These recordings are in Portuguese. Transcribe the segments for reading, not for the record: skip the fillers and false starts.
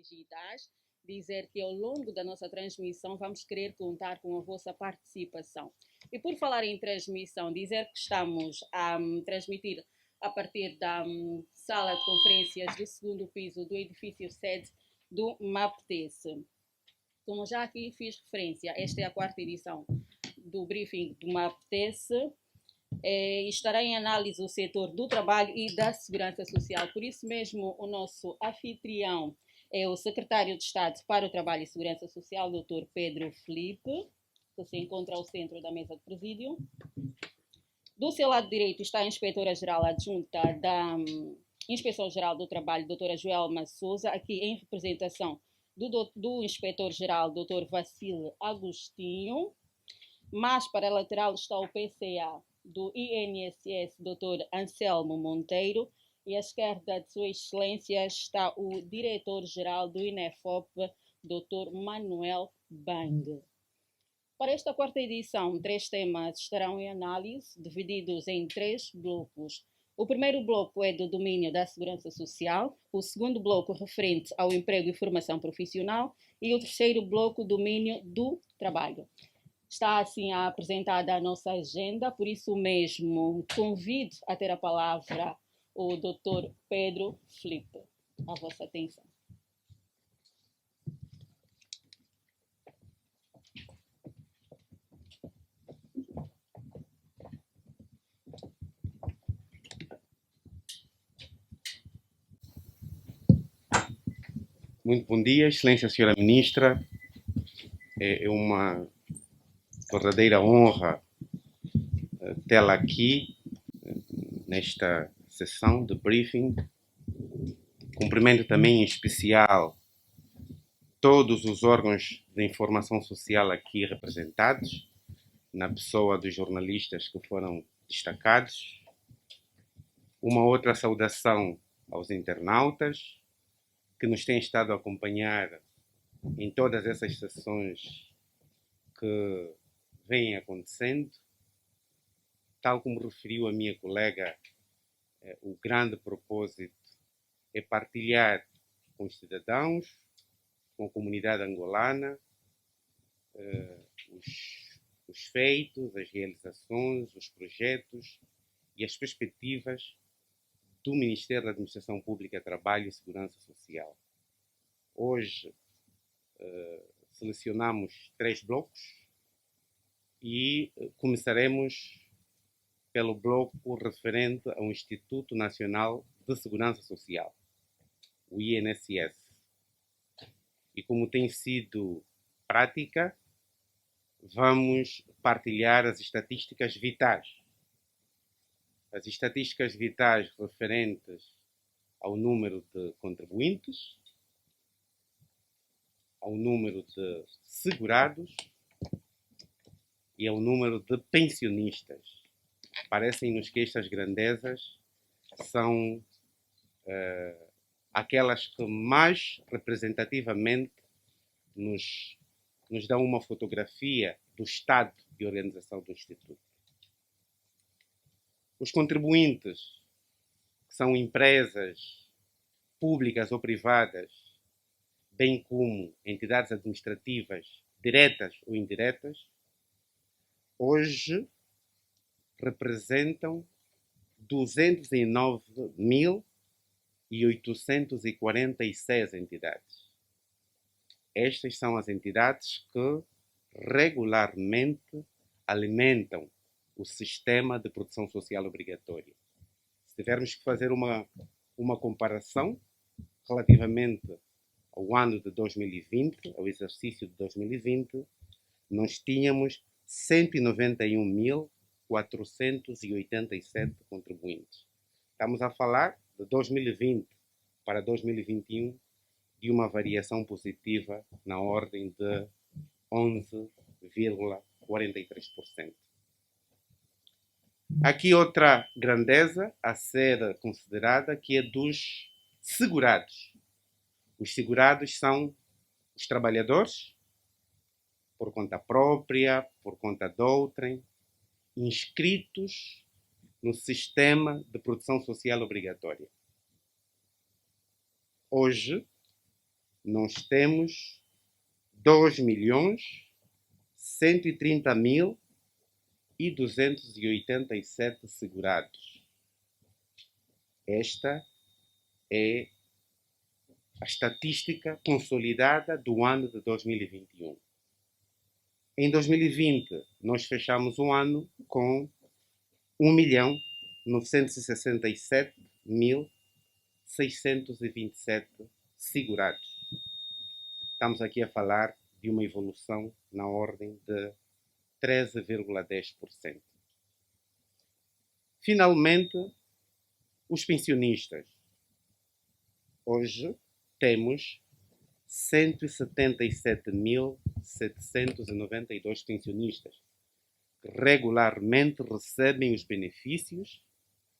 digitais, dizer que ao longo da nossa transmissão vamos querer contar com a vossa participação. E por falar em transmissão, dizer que estamos a transmitir a partir da sala de conferências do segundo piso do edifício sede do MAPTES. Como já aqui fiz referência, esta é a quarta edição do briefing do MAPTES. Estará em análise o setor do trabalho e da segurança social. Por isso mesmo, o nosso anfitrião é o secretário de Estado para o Trabalho e Segurança Social, Dr. Pedro Felipe, que se encontra ao centro da mesa de presídio. Do seu lado direito está a inspetora-geral adjunta da Inspeção-Geral do Trabalho, doutora Joelma Souza, aqui em representação do inspetor-geral, doutor Vacile Agostinho. Mais para a lateral está o PCA do INSS, doutor Anselmo Monteiro, e à esquerda de Sua Excelência está o diretor-geral do INEFOP, doutor Manuel Bang. Para esta quarta edição, 3 temas estarão em análise, divididos em 3 blocos. O primeiro bloco é do domínio da segurança social, o segundo bloco referente ao emprego e formação profissional e o terceiro bloco, domínio do trabalho. Está assim apresentada a nossa agenda, por isso mesmo convido a ter a palavra o Dr. Pedro Felipe. A vossa atenção. Muito bom dia, Excelência Senhora Ministra. É uma verdadeira honra tê-la aqui nesta sessão de briefing. Cumprimento também em especial todos os órgãos de informação social aqui representados, na pessoa dos jornalistas que foram destacados. Uma outra saudação aos internautas que nos têm estado a acompanhar em todas essas sessões que vêm acontecendo. Tal como referiu a minha colega, o grande propósito é partilhar com os cidadãos, com a comunidade angolana, os feitos, as realizações, os projetos e as perspectivas do Ministério da Administração Pública, Trabalho e Segurança Social. Hoje selecionamos 3 blocos e começaremos pelo bloco referente ao Instituto Nacional de Segurança Social, o INSS. E como tem sido prática, vamos partilhar as estatísticas vitais. As estatísticas vitais referentes ao número de contribuintes, ao número de segurados e ao número de pensionistas. Parecem-nos que estas grandezas são aquelas que mais representativamente nos dão uma fotografia do estado de organização do Instituto. Os contribuintes, que são empresas públicas ou privadas, bem como entidades administrativas diretas ou indiretas, hoje representam 209.846 entidades. Estas são as entidades que regularmente alimentam o sistema de proteção social obrigatória. Se tivermos que fazer uma comparação relativamente ao ano de 2020, ao exercício de 2020, nós tínhamos 191.487 contribuintes. Estamos a falar de 2020 para 2021 de uma variação positiva na ordem de 11,43%. Aqui outra grandeza a ser considerada, que é dos segurados. Os segurados são os trabalhadores, por conta própria, por conta de outrem, inscritos no sistema de proteção social obrigatória. Hoje, nós temos 2.130.287 segurados. Esta é a estatística consolidada do ano de 2021. Em 2020, nós fechamos o ano com 1.967.627 segurados. Estamos aqui a falar de uma evolução na ordem de 13,10%. Finalmente, os pensionistas. Hoje temos 177.792 pensionistas que regularmente recebem os benefícios,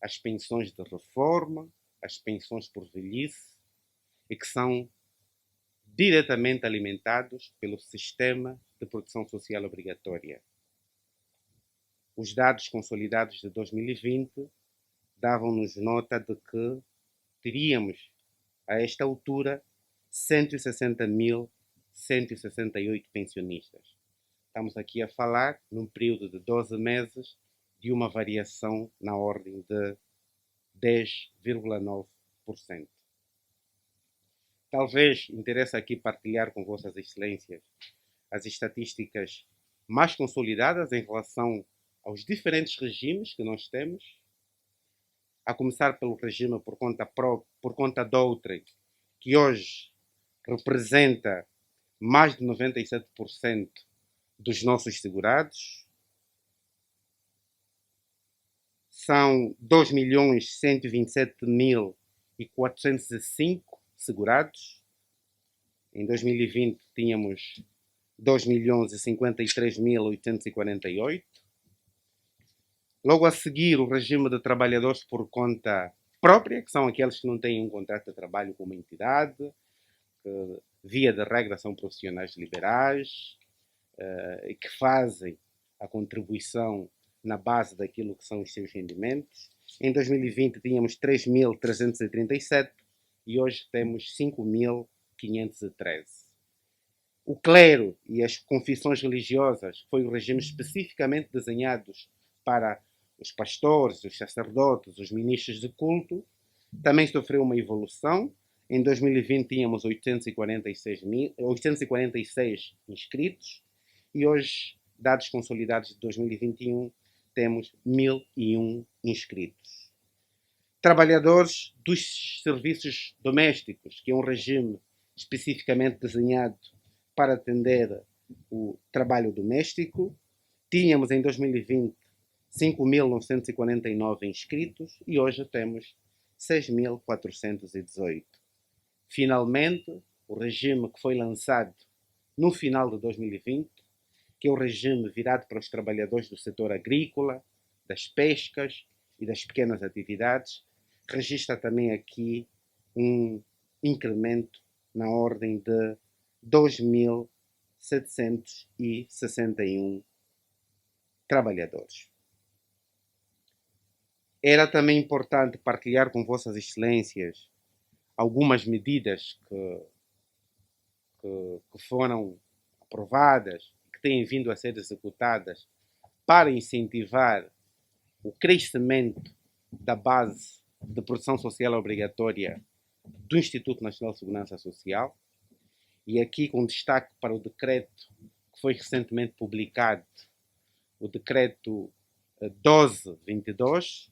as pensões de reforma, as pensões por velhice e que são diretamente alimentados pelo sistema de proteção social obrigatória. Os dados consolidados de 2020 davam-nos nota de que teríamos, a esta altura, 160.168 pensionistas. Estamos aqui a falar, num período de 12 meses, de uma variação na ordem de 10,9%. Talvez interesse aqui partilhar com Vossas Excelências as estatísticas mais consolidadas em relação aos diferentes regimes que nós temos, a começar pelo regime por conta de outrem, que hoje representa mais de 97% dos nossos segurados. São 2.127.405 segurados. Em 2020 tínhamos 2.053.848. Logo a seguir, o regime de trabalhadores por conta própria, que são aqueles que não têm um contrato de trabalho com uma entidade, que, via de regra, são profissionais liberais e que fazem a contribuição na base daquilo que são os seus rendimentos. Em 2020 tínhamos 3.337 e hoje temos 5.513. O clero e as confissões religiosas foi um regime especificamente desenhados para os pastores, os sacerdotes, os ministros de culto. Também sofreu uma evolução. Em 2020 tínhamos 846 inscritos e hoje, dados consolidados de 2021, temos 1.001 inscritos. Trabalhadores dos serviços domésticos, que é um regime especificamente desenhado para atender o trabalho doméstico. Tínhamos em 2020 5.949 inscritos e hoje temos 6.418. Finalmente, o regime que foi lançado no final de 2020, que é o regime virado para os trabalhadores do setor agrícola, das pescas e das pequenas atividades, registra também aqui um incremento na ordem de 2.761 trabalhadores. Era também importante partilhar com Vossas Excelências algumas medidas que foram aprovadas, que têm vindo a ser executadas para incentivar o crescimento da base de proteção social obrigatória do Instituto Nacional de Segurança Social. E aqui com destaque para o decreto que foi recentemente publicado, o decreto 1222,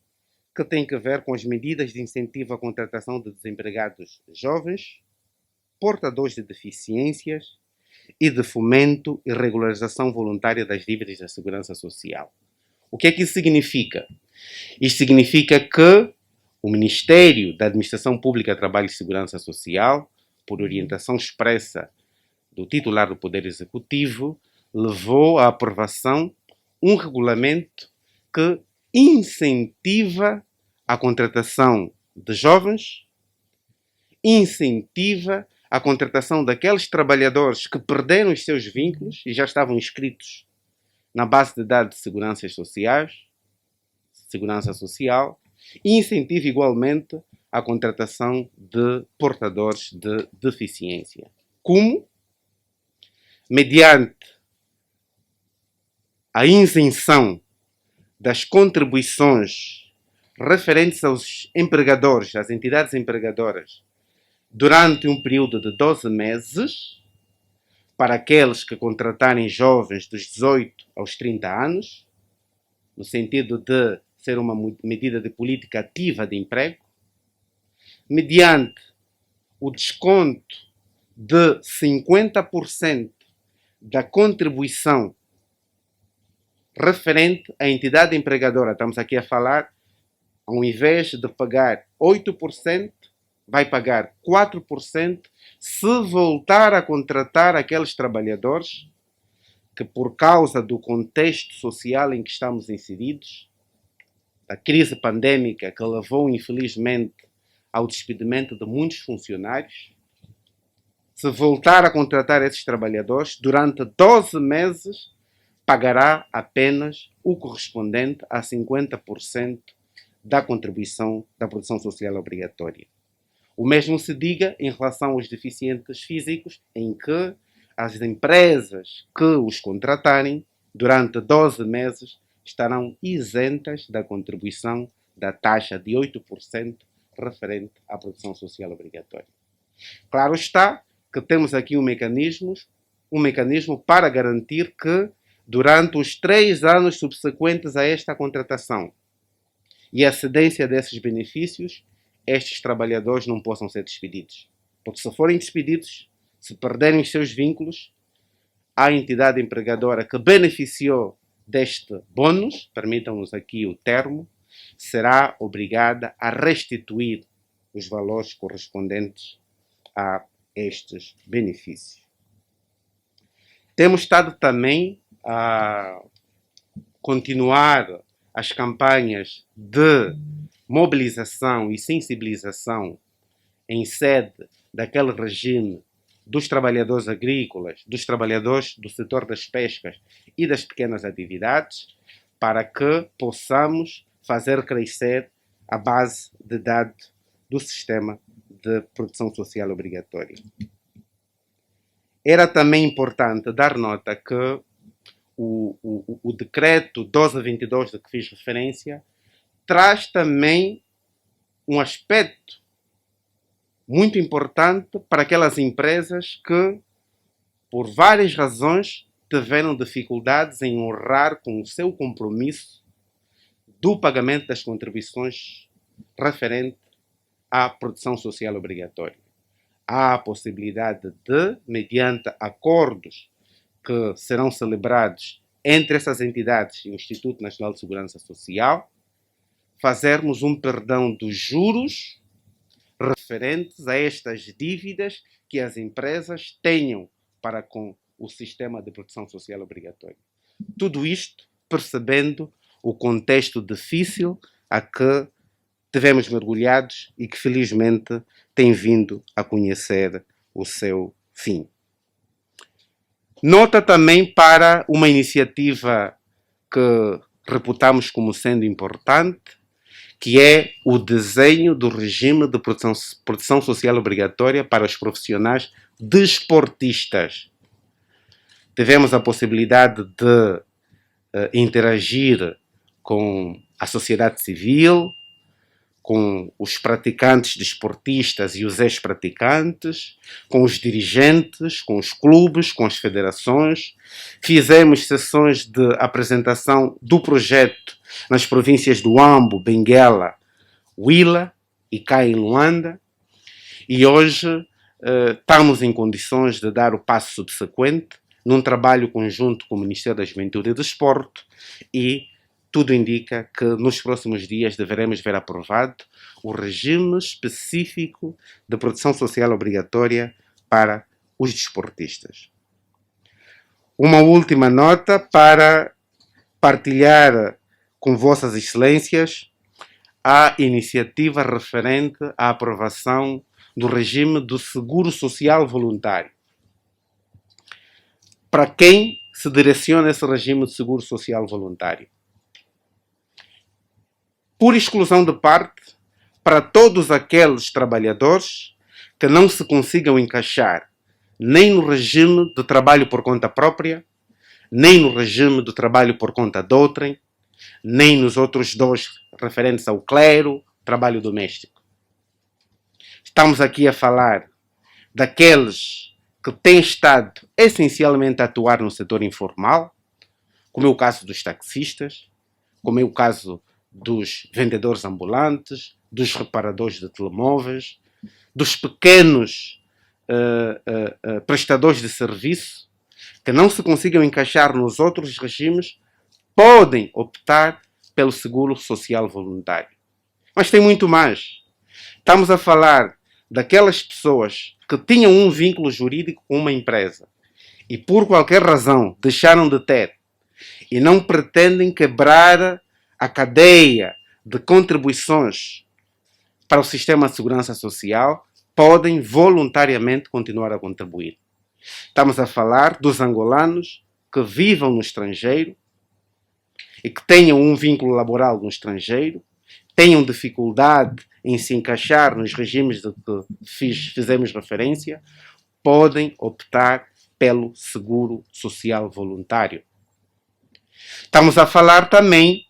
que tem a ver com as medidas de incentivo à contratação de desempregados jovens, portadores de deficiências e de fomento e regularização voluntária das dívidas da Segurança Social. O que é que isso significa? Isto significa que o Ministério da Administração Pública, Trabalho e Segurança Social, por orientação expressa do titular do Poder Executivo, levou à aprovação um regulamento que incentiva a contratação de jovens, incentiva a contratação daqueles trabalhadores que perderam os seus vínculos e já estavam inscritos na base de dados de segurança social, e incentiva igualmente a contratação de portadores de deficiência. como, mediante a isenção das contribuições referentes aos empregadores, às entidades empregadoras, durante um período de 12 meses, para aqueles que contratarem jovens dos 18 aos 30 anos, no sentido de ser uma medida de política ativa de emprego, mediante o desconto de 50% da contribuição referente à entidade empregadora. Estamos aqui a falar, ao invés de pagar 8%, vai pagar 4% se voltar a contratar aqueles trabalhadores que, por causa do contexto social em que estamos inseridos, da crise pandémica que levou, infelizmente, ao despedimento de muitos funcionários, se voltar a contratar esses trabalhadores, durante 12 meses, pagará apenas o correspondente a 50% da contribuição da produção social obrigatória. O mesmo se diga em relação aos deficientes físicos, em que as empresas que os contratarem durante 12 meses estarão isentas da contribuição da taxa de 8% referente à produção social obrigatória. Claro está que temos aqui um mecanismo para garantir que, durante os 3 anos subsequentes a esta contratação e a cedência desses benefícios, estes trabalhadores não possam ser despedidos. Porque se forem despedidos, se perderem os seus vínculos, a entidade empregadora que beneficiou deste bônus, permitam-nos aqui o termo, será obrigada a restituir os valores correspondentes a estes benefícios. Temos estado também a continuar as campanhas de mobilização e sensibilização em sede daquele regime dos trabalhadores agrícolas, dos trabalhadores do setor das pescas e das pequenas atividades, para que possamos fazer crescer a base de dados do sistema de produção social obrigatória. Era também importante dar nota que o decreto 1222 de que fiz referência traz também um aspecto muito importante para aquelas empresas que, por várias razões, tiveram dificuldades em honrar com o seu compromisso do pagamento das contribuições referente à produção social obrigatória. Há a possibilidade de, mediante acordos que serão celebrados entre essas entidades e o Instituto Nacional de Segurança Social, fazermos um perdão dos juros referentes a estas dívidas que as empresas tenham para com o sistema de produção social obrigatória. Tudo isto percebendo o contexto difícil a que tivemos mergulhados e que felizmente tem vindo a conhecer o seu fim. Nota também para uma iniciativa que reputamos como sendo importante, que é o desenho do regime de proteção social obrigatória para os profissionais desportistas. Tivemos a possibilidade de interagir com a sociedade civil, com os praticantes desportistas e os ex-praticantes, com os dirigentes, com os clubes, com as federações. Fizemos sessões de apresentação do projeto nas províncias do Ambo, Benguela, Huila e cá em Luanda. E hoje estamos em condições de dar o passo subsequente num trabalho conjunto com o Ministério da Juventude e do Desporto, e tudo indica que nos próximos dias deveremos ver aprovado o regime específico de produção social obrigatória para os desportistas. Uma última nota para partilhar com Vossas Excelências a iniciativa referente à aprovação do regime do seguro social voluntário. Para quem se direciona esse regime de seguro social voluntário? Por exclusão de parte, para todos aqueles trabalhadores que não se consigam encaixar nem no regime de trabalho por conta própria, nem no regime de trabalho por conta de outrem, nem nos outros dois referentes ao clero, trabalho doméstico. Estamos aqui a falar daqueles que têm estado essencialmente a atuar no setor informal, como é o caso dos taxistas, como é o caso dos vendedores ambulantes, dos reparadores de telemóveis, dos pequenos prestadores de serviço, que não se consigam encaixar nos outros regimes, podem optar pelo seguro social voluntário. Mas tem muito mais. Estamos a falar daquelas pessoas que tinham um vínculo jurídico com uma empresa e por qualquer razão deixaram de ter e não pretendem quebrar a cadeia de contribuições para o sistema de segurança social, podem voluntariamente continuar a contribuir. Estamos a falar dos angolanos que vivam no estrangeiro e que tenham um vínculo laboral no estrangeiro, tenham dificuldade em se encaixar nos regimes de que fizemos referência, podem optar pelo seguro social voluntário. Estamos a falar também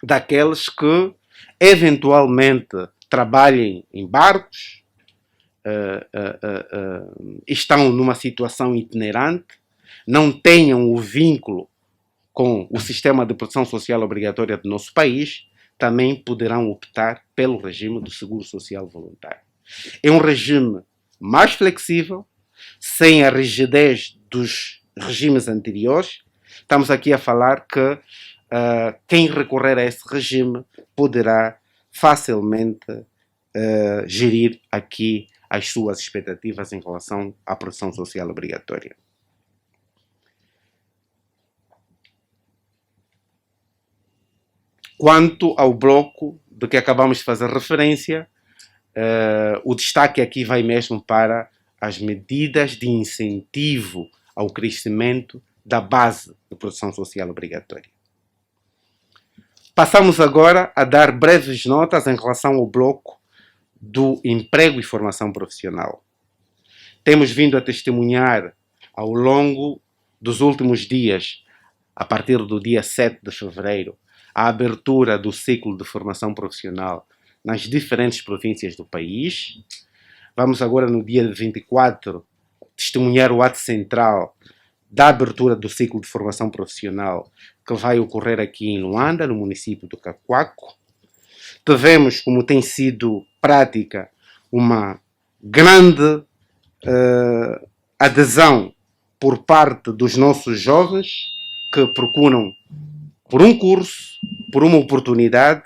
daqueles que eventualmente trabalhem em barcos, estão numa situação itinerante, não tenham o vínculo com o sistema de proteção social obrigatória do nosso país, também poderão optar pelo regime do seguro social voluntário. É um regime mais flexível, sem a rigidez dos regimes anteriores. Estamos aqui a falar que quem recorrer a esse regime poderá facilmente gerir aqui as suas expectativas em relação à proteção social obrigatória. Quanto ao bloco de que acabamos de fazer referência, o destaque aqui vai mesmo para as medidas de incentivo ao crescimento da base de proteção social obrigatória. Passamos agora a dar breves notas em relação ao bloco do emprego e formação profissional. Temos vindo a testemunhar ao longo dos últimos dias, a partir do dia 7 de fevereiro, a abertura do ciclo de formação profissional nas diferentes províncias do país. Vamos agora, no dia 24, testemunhar o ato central da abertura do ciclo de formação profissional que vai ocorrer aqui em Luanda, no município do Cacoaco. Tivemos, como tem sido prática, uma grande adesão por parte dos nossos jovens que procuram por um curso, por uma oportunidade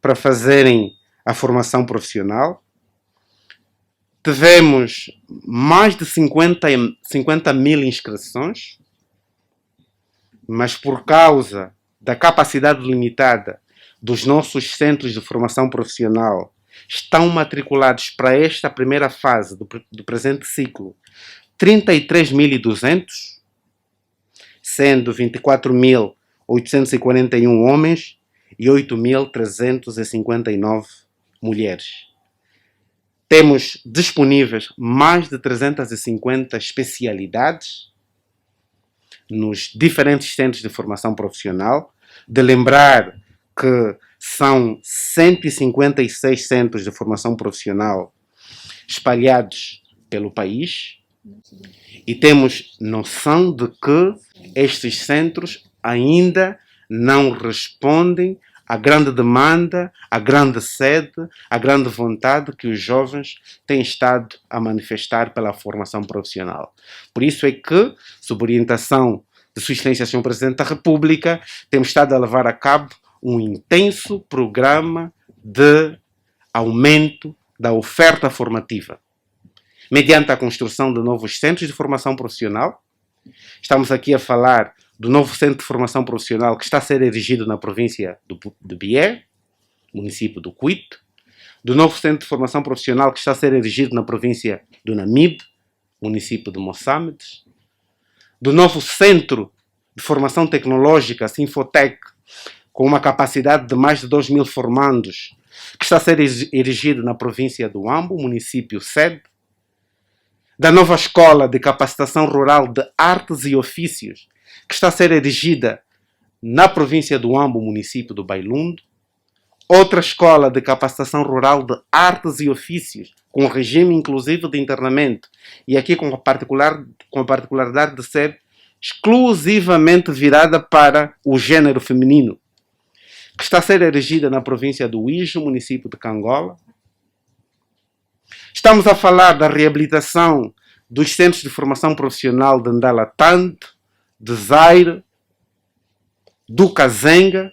para fazerem a formação profissional. Tivemos mais de 50 mil inscrições, mas por causa da capacidade limitada dos nossos centros de formação profissional, estão matriculados para esta primeira fase do presente ciclo 33.200, sendo 24.841 homens e 8.359 mulheres. Temos disponíveis mais de 350 especialidades nos diferentes centros de formação profissional. De lembrar que são 156 centros de formação profissional espalhados pelo país e temos noção de que estes centros ainda não respondem à grande demanda, à grande sede, à grande vontade que os jovens têm estado a manifestar pela formação profissional. Por isso é que, sob orientação de Sua Excelência Sr. Presidente da República, temos estado a levar a cabo um intenso programa de aumento da oferta formativa, mediante a construção de novos centros de formação profissional. Estamos aqui a falar do novo centro de formação profissional que está a ser erigido na província de Bié, município do Cuito, do novo centro de formação profissional que está a ser erigido na província do Namibe, município de Moçambique, do novo centro de formação tecnológica, Sinfotec, com uma capacidade de mais de 2.000 formandos, que está a ser erigido na província do Ambo, município sede, da nova Escola de Capacitação Rural de Artes e Ofícios, que está a ser erigida na província do Ambo, município do Bailundo. Outra escola de capacitação rural de artes e ofícios, com regime inclusivo de internamento, e aqui com a particularidade de ser exclusivamente virada para o gênero feminino, que está a ser erigida na província do Ijo, município de Cangola. Estamos a falar da reabilitação dos centros de formação profissional de Ndalatante, de Zaire, do Kazenga,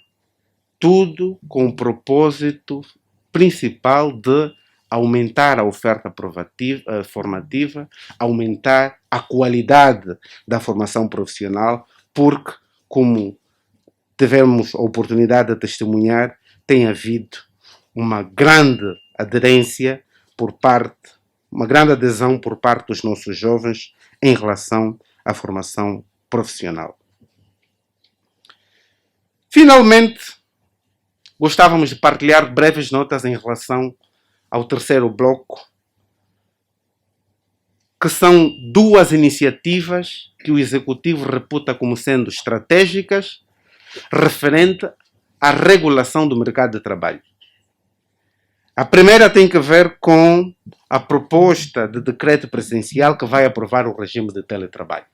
tudo com o propósito principal de aumentar a oferta formativa, aumentar a qualidade da formação profissional, porque, como tivemos a oportunidade de testemunhar, tem havido uma grande aderência uma grande adesão por parte dos nossos jovens em relação à formação profissional. Finalmente, gostávamos de partilhar breves notas em relação ao terceiro bloco, que são duas iniciativas que o Executivo reputa como sendo estratégicas referente à regulação do mercado de trabalho. A primeira tem que ver com a proposta de decreto presidencial que vai aprovar o regime de teletrabalho.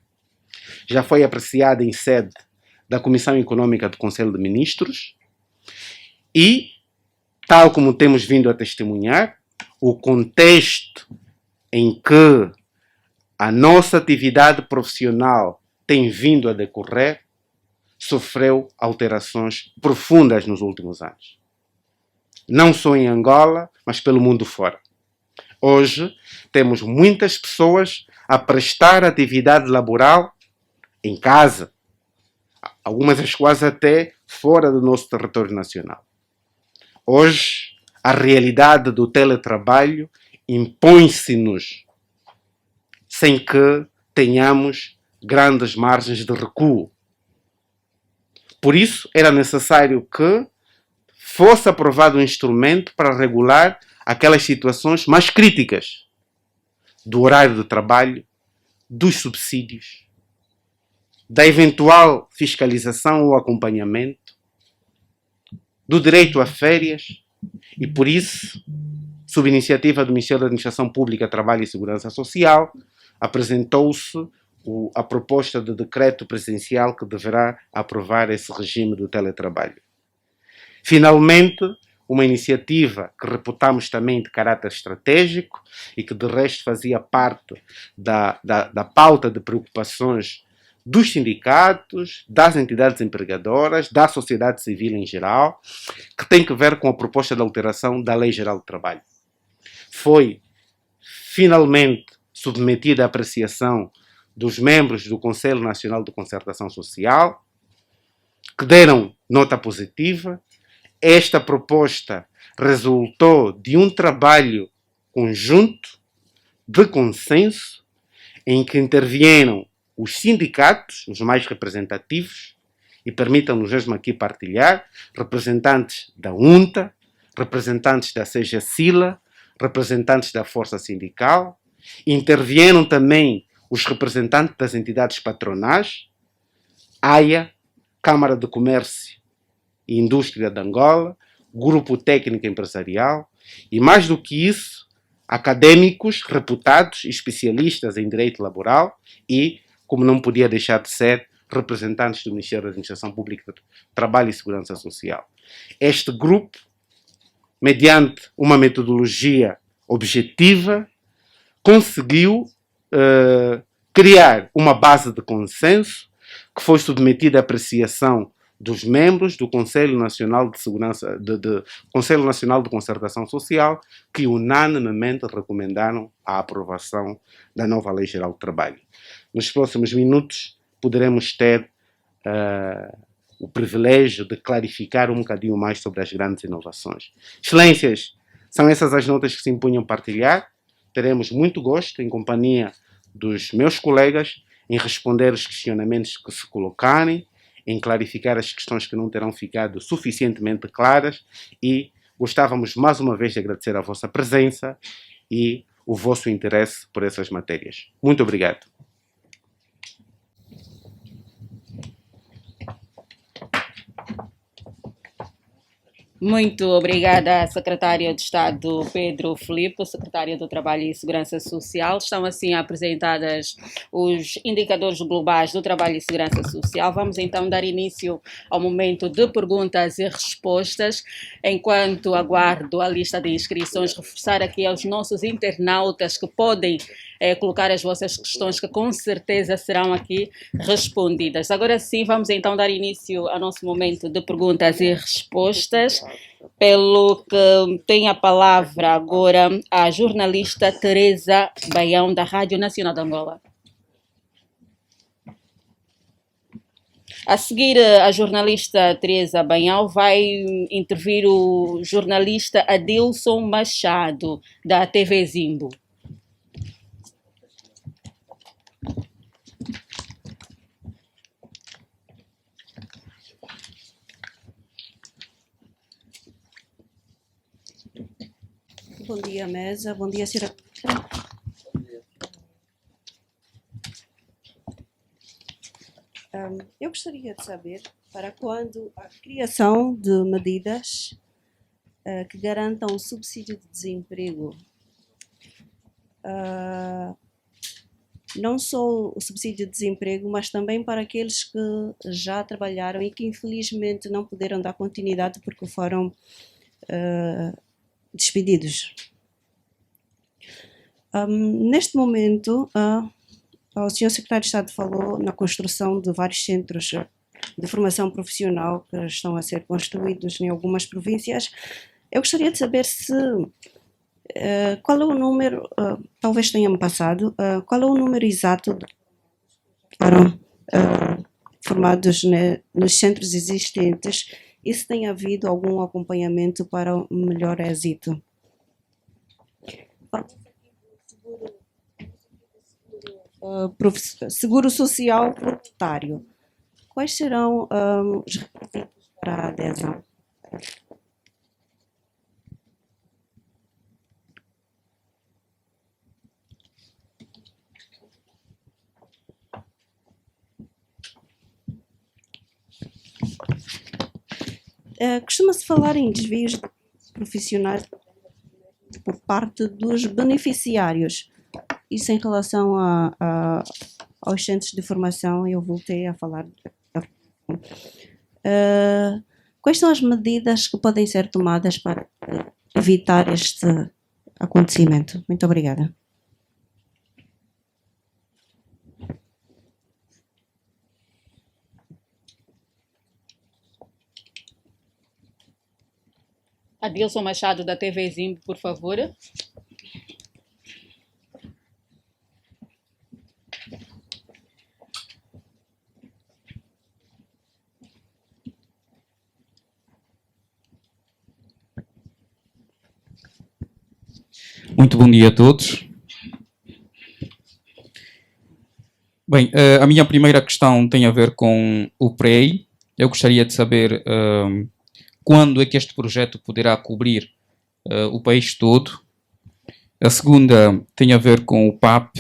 Já foi apreciada em sede da Comissão Econômica do Conselho de Ministros e, tal como temos vindo a testemunhar, o contexto em que a nossa atividade profissional tem vindo a decorrer sofreu alterações profundas nos últimos anos. Não só em Angola, mas pelo mundo fora. Hoje, temos muitas pessoas a prestar atividade laboral em casa, algumas das quais até fora do nosso território nacional. Hoje, a realidade do teletrabalho impõe-se-nos sem que tenhamos grandes margens de recuo. Por isso, era necessário que fosse aprovado um instrumento para regular aquelas situações mais críticas do horário de trabalho, dos subsídios, da eventual fiscalização ou acompanhamento, do direito a férias e, por isso, sob iniciativa do Ministério da Administração Pública, Trabalho e Segurança Social, apresentou-se a proposta de decreto presidencial que deverá aprovar esse regime do teletrabalho. Finalmente, uma iniciativa que reputamos também de caráter estratégico e que de resto fazia parte da pauta de preocupações dos sindicatos, das entidades empregadoras, da sociedade civil em geral, que tem que ver com a proposta de alteração da Lei Geral do Trabalho. Foi finalmente submetida à apreciação dos membros do Conselho Nacional de Concertação Social, que deram nota positiva. Esta proposta resultou de um trabalho conjunto, de consenso, em que intervieram os sindicatos, os mais representativos, e permitam-nos mesmo aqui partilhar, representantes da UNTA, representantes da CGSILA, representantes da Força Sindical, intervieram também os representantes das entidades patronais, AIA, Câmara de Comércio e Indústria de Angola, Grupo Técnico Empresarial e, mais do que isso, académicos reputados e especialistas em direito laboral e, como não podia deixar de ser, representantes do Ministério da Administração Pública de Trabalho e Segurança Social. Este grupo, mediante uma metodologia objetiva, conseguiu criar uma base de consenso que foi submetida à apreciação dos membros do Conselho Nacional de Segurança, Conselho Nacional de Concertação Social, que unanimemente recomendaram a aprovação da nova Lei Geral do Trabalho. Nos próximos minutos poderemos ter o privilégio de clarificar um bocadinho mais sobre as grandes inovações. Excelências, são essas as notas que se impunham partilhar. Teremos muito gosto, em companhia dos meus colegas, em responder os questionamentos que se colocarem, em clarificar as questões que não terão ficado suficientemente claras e gostávamos mais uma vez de agradecer a vossa presença e o vosso interesse por essas matérias. Muito obrigado. Muito obrigada, Secretário de Estado Pedro Filipe, Secretário do Trabalho e Segurança Social. Estão assim apresentadas os indicadores globais do trabalho e segurança social. Vamos então dar início ao momento de perguntas e respostas. Enquanto aguardo a lista de inscrições, reforçar aqui aos nossos internautas que podem colocar as vossas questões, que com certeza serão aqui respondidas. Agora sim, vamos então dar início ao nosso momento de perguntas e respostas, pelo que tem a palavra agora a jornalista Teresa Baião, da Rádio Nacional de Angola. A seguir, a jornalista Teresa Baião vai intervir o jornalista Adilson Machado, da TV Zimbo. Bom dia, mesa. Bom dia, senhora. Eu gostaria de saber para quando a criação de medidas que garantam o subsídio de desemprego, não só o subsídio de desemprego, mas também para aqueles que já trabalharam e que infelizmente não puderam dar continuidade porque foram despedidos. Neste momento, o Sr. Secretário de Estado falou na construção de vários centros de formação profissional que estão a ser construídos em algumas províncias. Eu gostaria de saber se qual é o número, talvez tenha-me passado, qual é o número exato de que foram formados nos centros existentes e se tem havido algum acompanhamento para um melhor êxito. Seguro social voluntário. Quais serão os requisitos para a adesão? Costuma-se falar em desvios profissionais por parte dos beneficiários. Isso em relação aos centros de formação, eu voltei a falar. Quais são as medidas que podem ser tomadas para evitar este acontecimento? Muito obrigada. Adilson Machado, da TV Zimbo, por favor. Muito bom dia a todos. Bem, a minha primeira questão tem a ver com o PREI. Eu gostaria de saber quando é que este projeto poderá cobrir o país todo. A segunda tem a ver com o PAP.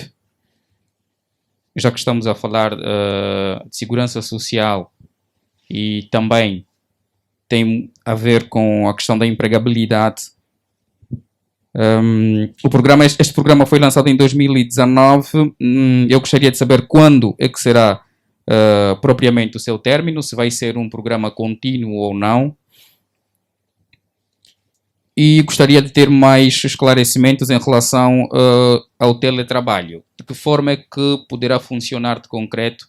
Já que estamos a falar de segurança social e também tem a ver com a questão da empregabilidade. Este programa foi lançado em 2019. Eu gostaria de saber quando é que será propriamente o seu término, se vai ser um programa contínuo ou não. E gostaria de ter mais esclarecimentos em relação ao teletrabalho. De que forma é que poderá funcionar de concreto?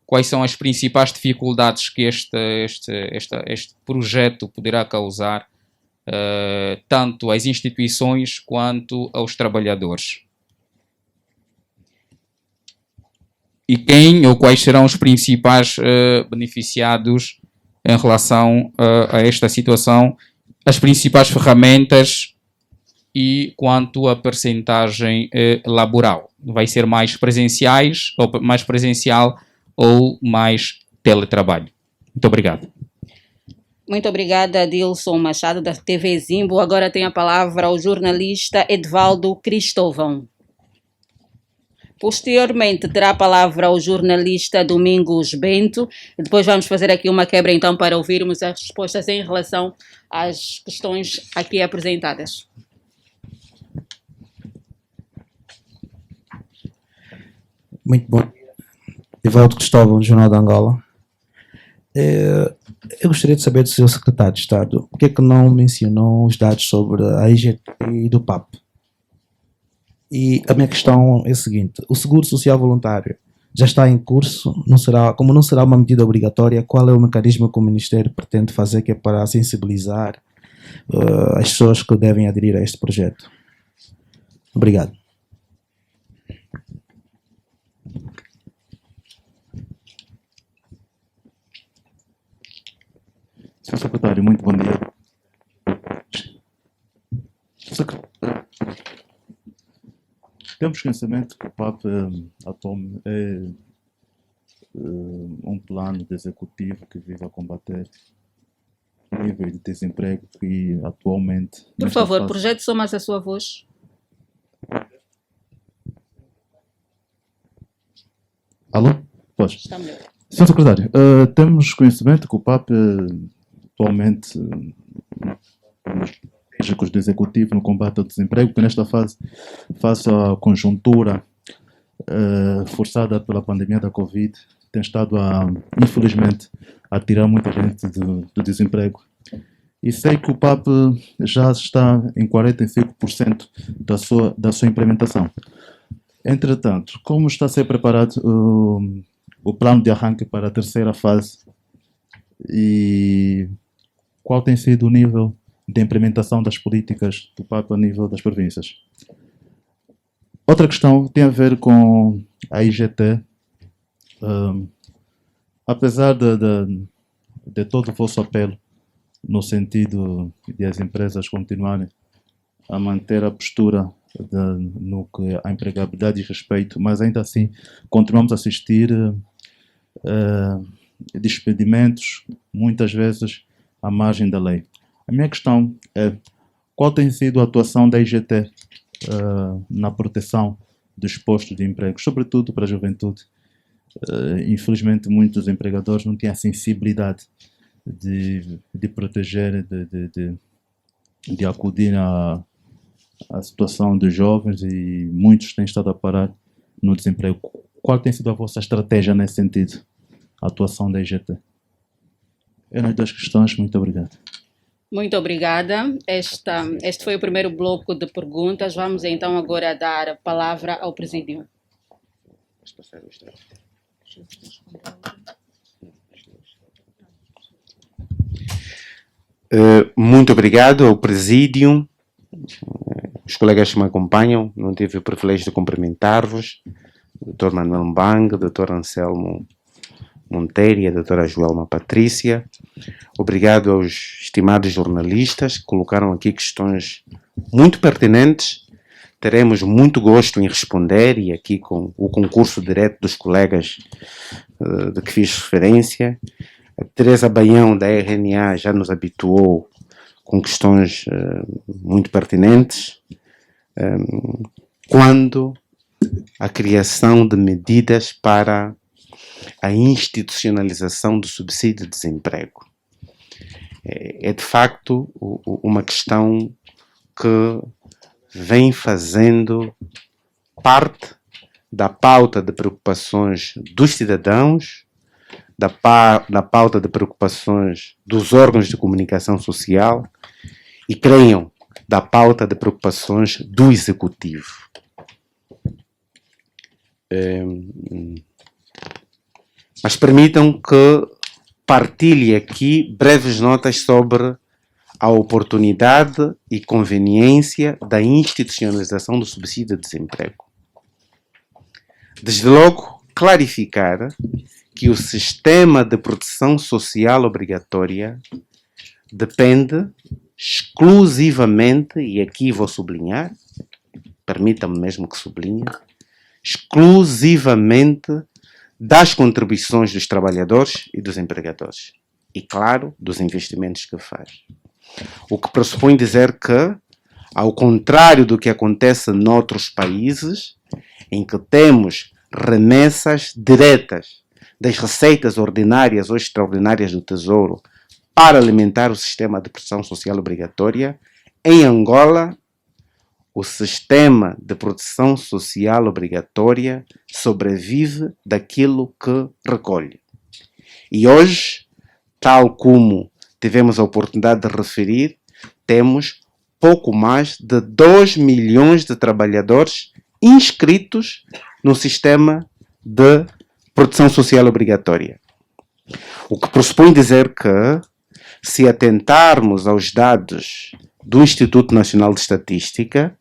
Quais são as principais dificuldades que este projeto poderá causar, tanto às instituições quanto aos trabalhadores? E quem ou quais serão os principais beneficiados em relação a esta situação? As principais ferramentas e quanto à percentagem laboral. Vai ser mais presenciais, ou mais presencial ou mais teletrabalho? Muito obrigado. Muito obrigada, Dilson Machado, da TV Zimbo. Agora tem a palavra o jornalista Edvaldo Cristóvão. Posteriormente, terá a palavra o jornalista Domingos Bento. E depois vamos fazer aqui uma quebra, então, para ouvirmos as respostas em relação às questões aqui apresentadas. Muito bom. Edvaldo Cristóvão, Jornal de Angola. Eu gostaria de saber do seu secretário de Estado por que é que não mencionou os dados sobre a IGT e do PAP. E a minha questão é a seguinte: o Seguro Social Voluntário já está em curso, como não será uma medida obrigatória, qual é o mecanismo que o Ministério pretende fazer que é para sensibilizar as pessoas que devem aderir a este projeto? Obrigado. Senhor Secretário, muito bom dia. Temos conhecimento que o PAP atualmente é um plano de executivo que visa combater o nível de desemprego que atualmente... Por favor, projete só mais a sua voz. Alô? Pois. Está melhor. Senhor Secretário, temos conhecimento que o PAP atualmente com do Executivo no combate ao desemprego, que nesta fase, face à conjuntura forçada pela pandemia da Covid, tem estado, infelizmente, a tirar muita gente do desemprego. E sei que o PAP já está em 45% da sua implementação. Entretanto, como está a ser preparado o plano de arranque para a terceira fase e qual tem sido o nível de implementação das políticas do PAP a nível das províncias? Outra questão tem a ver com a IGT. Apesar de todo o vosso apelo no sentido de as empresas continuarem a manter a postura no que a empregabilidade diz respeito, mas ainda assim continuamos a assistir despedimentos, muitas vezes à margem da lei. A minha questão é: qual tem sido a atuação da IGT na proteção dos postos de emprego, sobretudo para a juventude? Infelizmente, muitos empregadores não têm a sensibilidade de proteger, de acudir à situação dos jovens, e muitos têm estado a parar no desemprego. Qual tem sido a vossa estratégia nesse sentido, a atuação da IGT? Eram as duas questões. Muito obrigado. Muito obrigada. Este foi o primeiro bloco de perguntas. Vamos então agora dar a palavra ao Presídio. Muito obrigado ao Presídio. Os colegas que me acompanham, não tive o privilégio de cumprimentar-vos. Dr. Manuel Mbang, Dr. Anselmo Monteiro e a Dra. Joelma Patrícia. Obrigado aos estimados jornalistas que colocaram aqui questões muito pertinentes. Teremos muito gosto em responder, e aqui com o concurso direto dos colegas de que fiz referência. A Teresa Baião, da RNA, já nos habituou com questões muito pertinentes. Quando a criação de medidas para a institucionalização do subsídio de desemprego. É de facto uma questão que vem fazendo parte da pauta de preocupações dos cidadãos, da pauta de preocupações dos órgãos de comunicação social e, creiam, da pauta de preocupações do Executivo. Mas permitam que partilhe aqui breves notas sobre a oportunidade e conveniência da institucionalização do subsídio de desemprego. Desde logo, clarificar que o sistema de proteção social obrigatória depende exclusivamente, e aqui vou sublinhar, permitam-me mesmo que sublinhe, exclusivamente das contribuições dos trabalhadores e dos empregadores. e, claro, dos investimentos que faz. O que pressupõe dizer que, ao contrário do que acontece noutros países, em que temos remessas diretas das receitas ordinárias ou extraordinárias do Tesouro para alimentar o sistema de proteção social obrigatória, em Angola, o sistema de proteção social obrigatória sobrevive daquilo que recolhe. E hoje, tal como tivemos a oportunidade de referir, temos pouco mais de 2 milhões de trabalhadores inscritos no sistema de proteção social obrigatória. O que pressupõe dizer que, se atentarmos aos dados do Instituto Nacional de Estatística,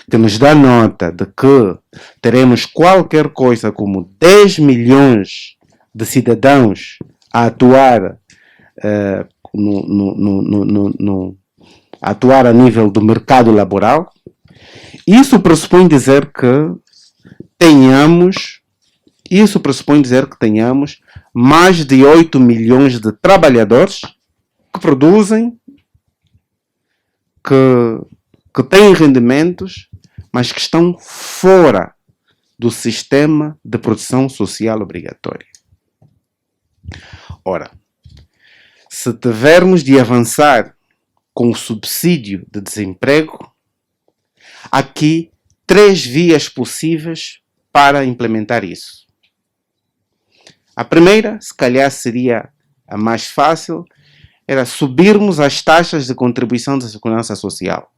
que nos dá nota de que teremos qualquer coisa como 10 milhões de cidadãos a atuar a nível do mercado laboral, isso pressupõe dizer que tenhamos mais de 8 milhões de trabalhadores que produzem, que têm rendimentos, mas que estão fora do sistema de proteção social obrigatória. Ora, se tivermos de avançar com o subsídio de desemprego, há aqui 3 vias possíveis para implementar isso. A primeira, se calhar seria a mais fácil, era subirmos as taxas de contribuição da segurança social.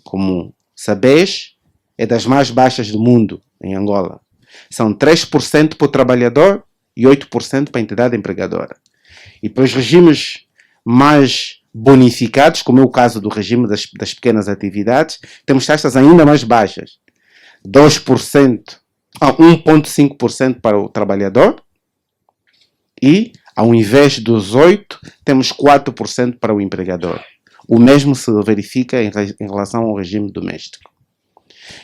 Como sabeis, é das mais baixas do mundo, em Angola. São 3% para o trabalhador e 8% para a entidade empregadora. E para os regimes mais bonificados, como é o caso do regime das pequenas atividades, temos taxas ainda mais baixas. 1,5% para o trabalhador e, ao invés dos 8%, temos 4% para o empregador. O mesmo se verifica em relação ao regime doméstico.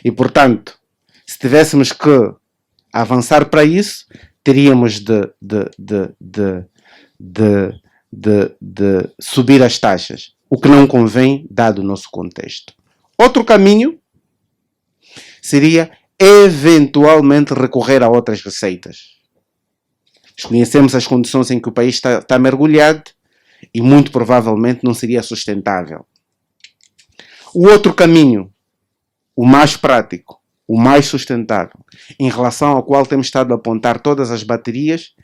E, portanto, se tivéssemos que avançar para isso, teríamos de subir as taxas, o que não convém, dado o nosso contexto. Outro caminho seria, eventualmente, recorrer a outras receitas. Desconhecemos as condições em que o país está mergulhado e, muito provavelmente, não seria sustentável. O outro caminho, o mais prático, o mais sustentável, em relação ao qual temos estado a apontar todas as baterias,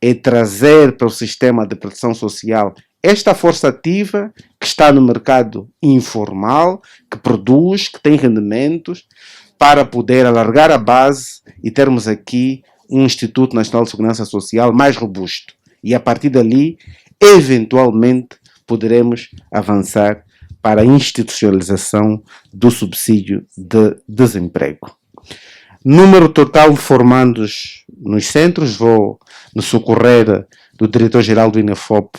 é trazer para o sistema de proteção social esta força ativa que está no mercado informal, que produz, que tem rendimentos, para poder alargar a base e termos aqui um Instituto Nacional de Segurança Social mais robusto. E a partir dali, eventualmente, poderemos avançar para a institucionalização do subsídio de desemprego. Número total de formandos nos centros, vou no socorrer do diretor-geral do INEFOP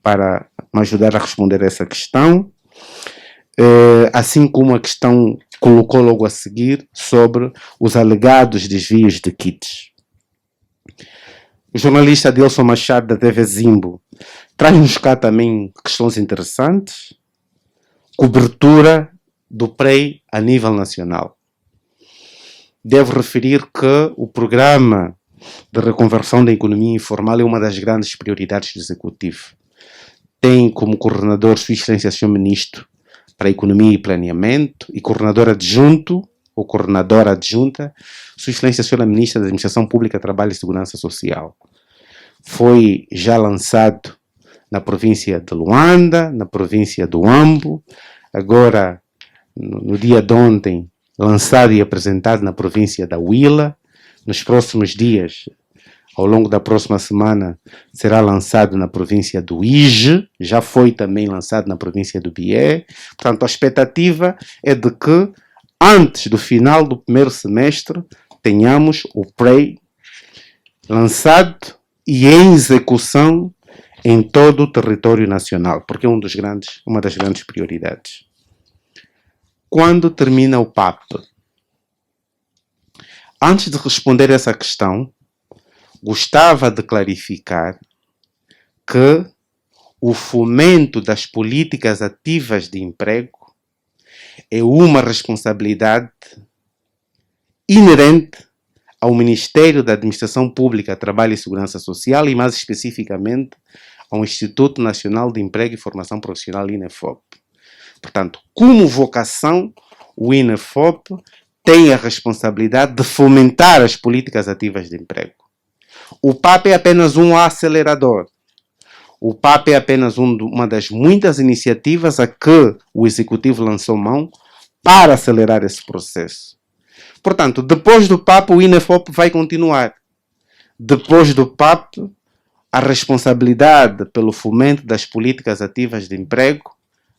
para me ajudar a responder a essa questão, assim como a questão colocou logo a seguir sobre os alegados desvios de kits. O jornalista Adelson Machado, da TV Zimbo, traz-nos cá também questões interessantes. Cobertura do PREI a nível nacional. Devo referir que o programa de reconversão da economia informal é uma das grandes prioridades do Executivo. Tem como coordenador Sua Excelência Sr. Ministro para a Economia e Planeamento e coordenador adjunto ou coordenadora adjunta Sua Excelência Sra. Ministra da Administração Pública, Trabalho e Segurança Social. Foi já lançado na província de Luanda, na província do Ambo, agora, no dia de ontem, lançado e apresentado na província da Huila. Nos próximos dias, ao longo da próxima semana, será lançado na província do Ije, já foi também lançado na província do Bié. Portanto, a expectativa é de que, antes do final do primeiro semestre, tenhamos o PREI lançado e em execução em todo o território nacional, porque é uma das grandes prioridades. Quando termina o PAP? Antes de responder essa questão, gostava de clarificar que o fomento das políticas ativas de emprego é uma responsabilidade inerente ao Ministério da Administração Pública, Trabalho e Segurança Social e, mais especificamente, ao Instituto Nacional de Emprego e Formação Profissional, INEFOP. Portanto, como vocação, o INEFOP tem a responsabilidade de fomentar as políticas ativas de emprego. O PAP é apenas um acelerador. O PAP é apenas uma das muitas iniciativas a que o Executivo lançou mão para acelerar esse processo. Portanto, depois do PAP, o INEFOP vai continuar. Depois do PAP, a responsabilidade pelo fomento das políticas ativas de emprego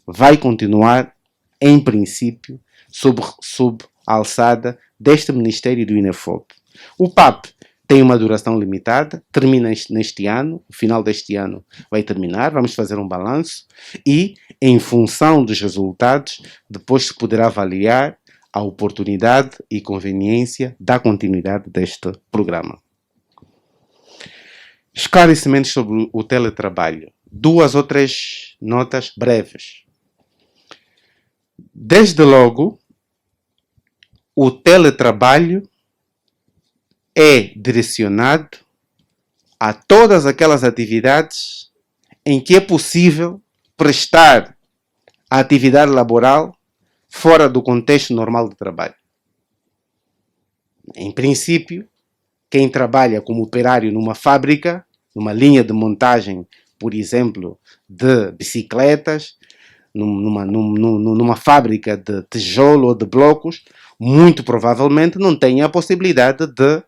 vai continuar, em princípio, sob a alçada deste Ministério do INEFOP. O PAP tem uma duração limitada, termina neste ano, no final deste ano vai terminar, vamos fazer um balanço e, em função dos resultados, depois se poderá avaliar a oportunidade e conveniência da continuidade deste programa. Esclarecimentos sobre o teletrabalho. 2 ou 3 notas breves. Desde logo, o teletrabalho é direcionado a todas aquelas atividades em que é possível prestar a atividade laboral fora do contexto normal de trabalho. Em princípio, quem trabalha como operário numa fábrica, numa linha de montagem, por exemplo, de bicicletas, numa fábrica de tijolo ou de blocos, muito provavelmente não tem a possibilidade de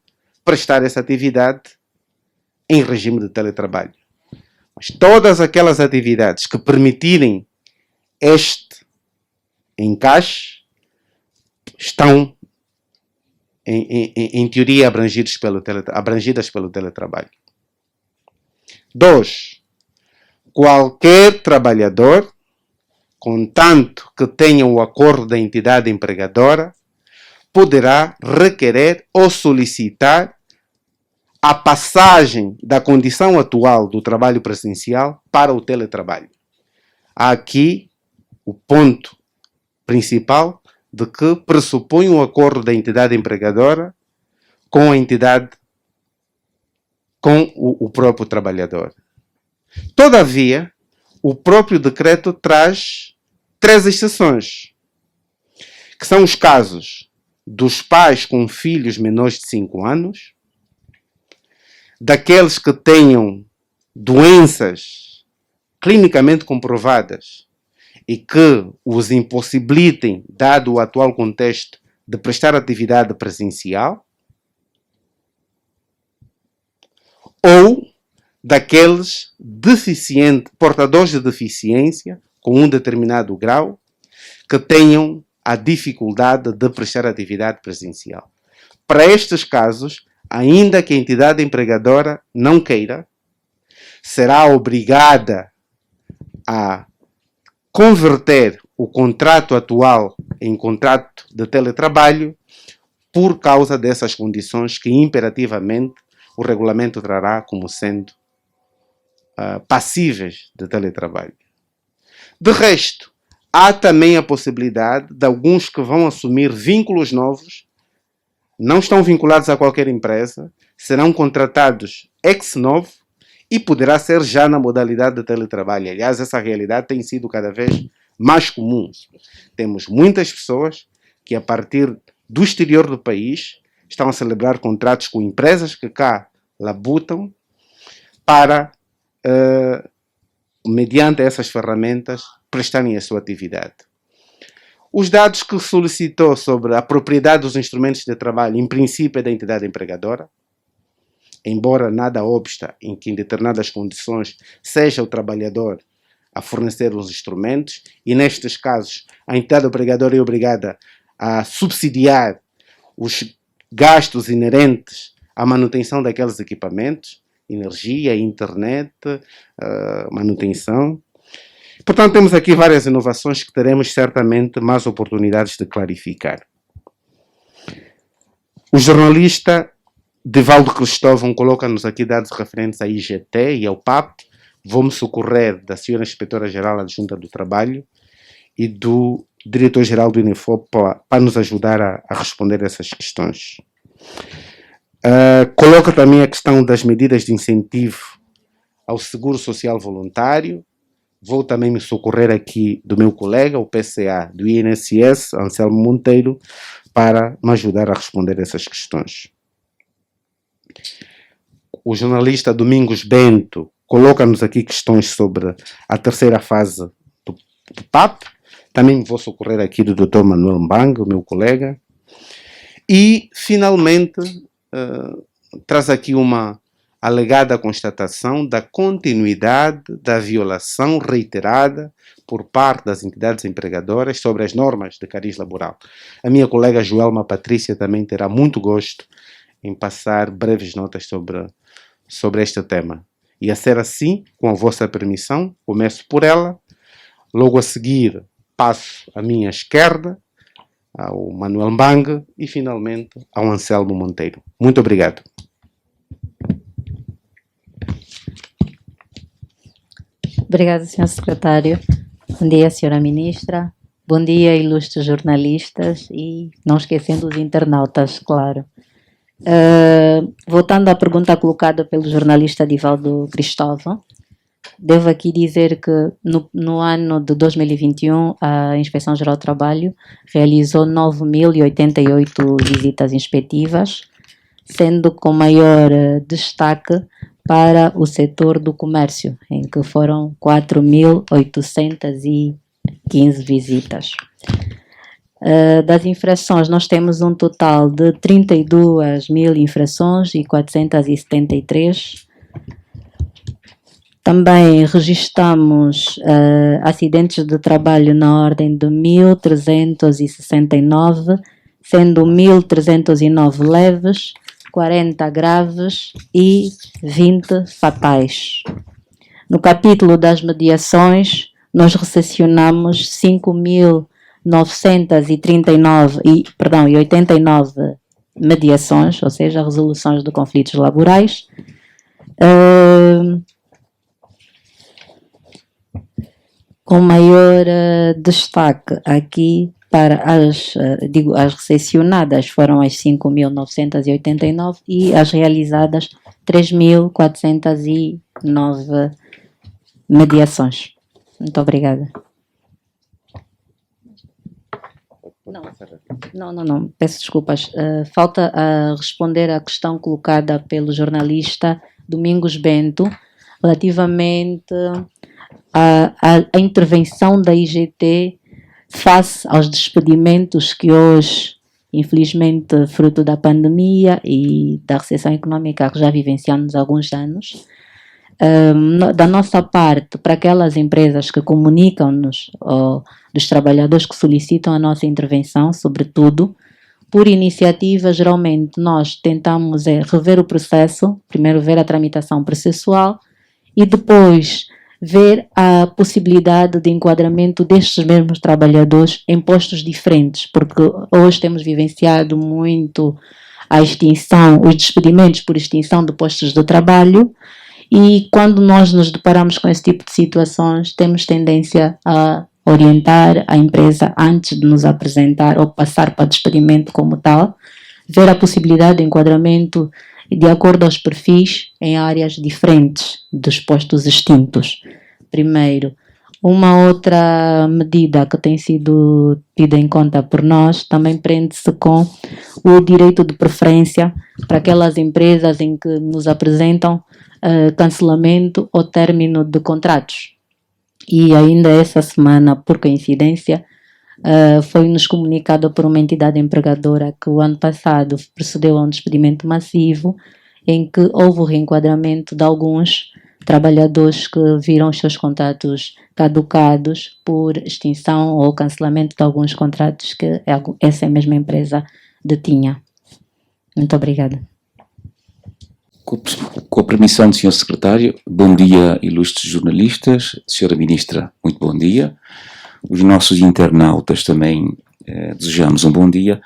prestar essa atividade em regime de teletrabalho. Mas todas aquelas atividades que permitirem este encaixe estão, em teoria, abrangidas pelo teletrabalho. 2. Qualquer trabalhador, contanto que tenha o acordo da entidade empregadora, poderá requerer ou solicitar a passagem da condição atual do trabalho presencial para o teletrabalho. Há aqui o ponto principal de que pressupõe o acordo da entidade empregadora com a entidade, com o próprio trabalhador. Todavia, o próprio decreto traz 3 exceções, que são os casos dos pais com filhos menores de 5 anos, daqueles que tenham doenças clinicamente comprovadas e que os impossibilitem, dado o atual contexto, de prestar atividade presencial, ou daqueles portadores de deficiência com um determinado grau que tenham a dificuldade de prestar atividade presencial. Para estes casos, ainda que a entidade empregadora não queira, será obrigada a converter o contrato atual em contrato de teletrabalho por causa dessas condições que imperativamente o regulamento trará como sendo passíveis de teletrabalho. De resto, há também a possibilidade de alguns que vão assumir vínculos novos, não estão vinculados a qualquer empresa, serão contratados ex novo e poderá ser já na modalidade de teletrabalho. Aliás, essa realidade tem sido cada vez mais comum. Temos muitas pessoas que, a partir do exterior do país, estão a celebrar contratos com empresas que cá labutam para, mediante essas ferramentas, prestarem a sua atividade. Os dados que solicitou sobre a propriedade dos instrumentos de trabalho, em princípio, é da entidade empregadora, embora nada obsta em que, em determinadas condições, seja o trabalhador a fornecer os instrumentos, e nestes casos, a entidade empregadora é obrigada a subsidiar os gastos inerentes à manutenção daqueles equipamentos, energia, internet, manutenção. Portanto, temos aqui várias inovações que teremos certamente mais oportunidades de clarificar. O jornalista Divaldo Cristóvão coloca-nos aqui dados referentes à IGT e ao PAP. vou-me socorrer da senhora Inspetora-Geral Adjunta do Trabalho e do Diretor-Geral do INEFOP para nos ajudar a responder a essas questões. Coloca também a questão das medidas de incentivo ao seguro social voluntário. Vou também me socorrer aqui do meu colega, o PCA do INSS, Anselmo Monteiro, para me ajudar a responder essas questões. O jornalista Domingos Bento coloca-nos aqui questões sobre a terceira fase do PAP. Também vou socorrer aqui do Dr. Manuel Mbang, o meu colega. E, finalmente, traz aqui uma alegada constatação da continuidade da violação reiterada por parte das entidades empregadoras sobre as normas de cariz laboral. A minha colega Joelma Patrícia também terá muito gosto em passar breves notas sobre este tema. E a ser assim, com a vossa permissão, começo por ela, logo a seguir passo à minha esquerda, ao Manuel Mbang e finalmente ao Anselmo Monteiro. Muito obrigado. Obrigada, Sr. Secretário. Bom dia, Sra. Ministra. Bom dia, ilustres jornalistas e não esquecendo os internautas, claro. Voltando à pergunta colocada pelo jornalista Divaldo Cristóvão, devo aqui dizer que no ano de 2021 a Inspeção Geral do Trabalho realizou 9.088 visitas inspetivas, sendo com maior destaque para o setor do comércio, em que foram 4.815 visitas. Das infrações, nós temos um total de 32.000 infrações e 473. Também registramos acidentes de trabalho na ordem de 1.369, sendo 1.309 leves, 40 graves e 20 fatais. No capítulo das mediações, nós recepcionamos 5.939 mediações, ou seja, resoluções de conflitos laborais. Com maior destaque aqui para as recepcionadas foram as 5.989 e as realizadas 3.409 mediações. Muito obrigada. Não, peço desculpas. Falta responder à questão colocada pelo jornalista Domingos Bento relativamente à intervenção da IGT face aos despedimentos que hoje, infelizmente, fruto da pandemia e da recessão econômica que já vivenciamos há alguns anos, da nossa parte, para aquelas empresas que comunicam-nos, dos trabalhadores que solicitam a nossa intervenção, sobretudo, por iniciativa, geralmente nós tentamos rever o processo, primeiro ver a tramitação processual e depois ver a possibilidade de enquadramento destes mesmos trabalhadores em postos diferentes, porque hoje temos vivenciado muito a extinção, os despedimentos por extinção de postos de trabalho, e quando nós nos deparamos com esse tipo de situações, temos tendência a orientar a empresa antes de nos apresentar ou passar para despedimento como tal, ver a possibilidade de enquadramento de acordo aos perfis em áreas diferentes dos postos extintos. Primeiro, uma outra medida que tem sido tida em conta por nós também prende-se com o direito de preferência para aquelas empresas em que nos apresentam cancelamento ou término de contratos. E ainda essa semana, por coincidência, foi-nos comunicado por uma entidade empregadora que o ano passado procedeu a um despedimento massivo em que houve o reenquadramento de alguns trabalhadores que viram os seus contratos caducados por extinção ou cancelamento de alguns contratos que essa mesma empresa detinha. Muito obrigada. Com a permissão do Sr. Secretário, bom dia, ilustres jornalistas, Sra. Ministra, muito bom dia. Os nossos internautas também desejamos um bom dia.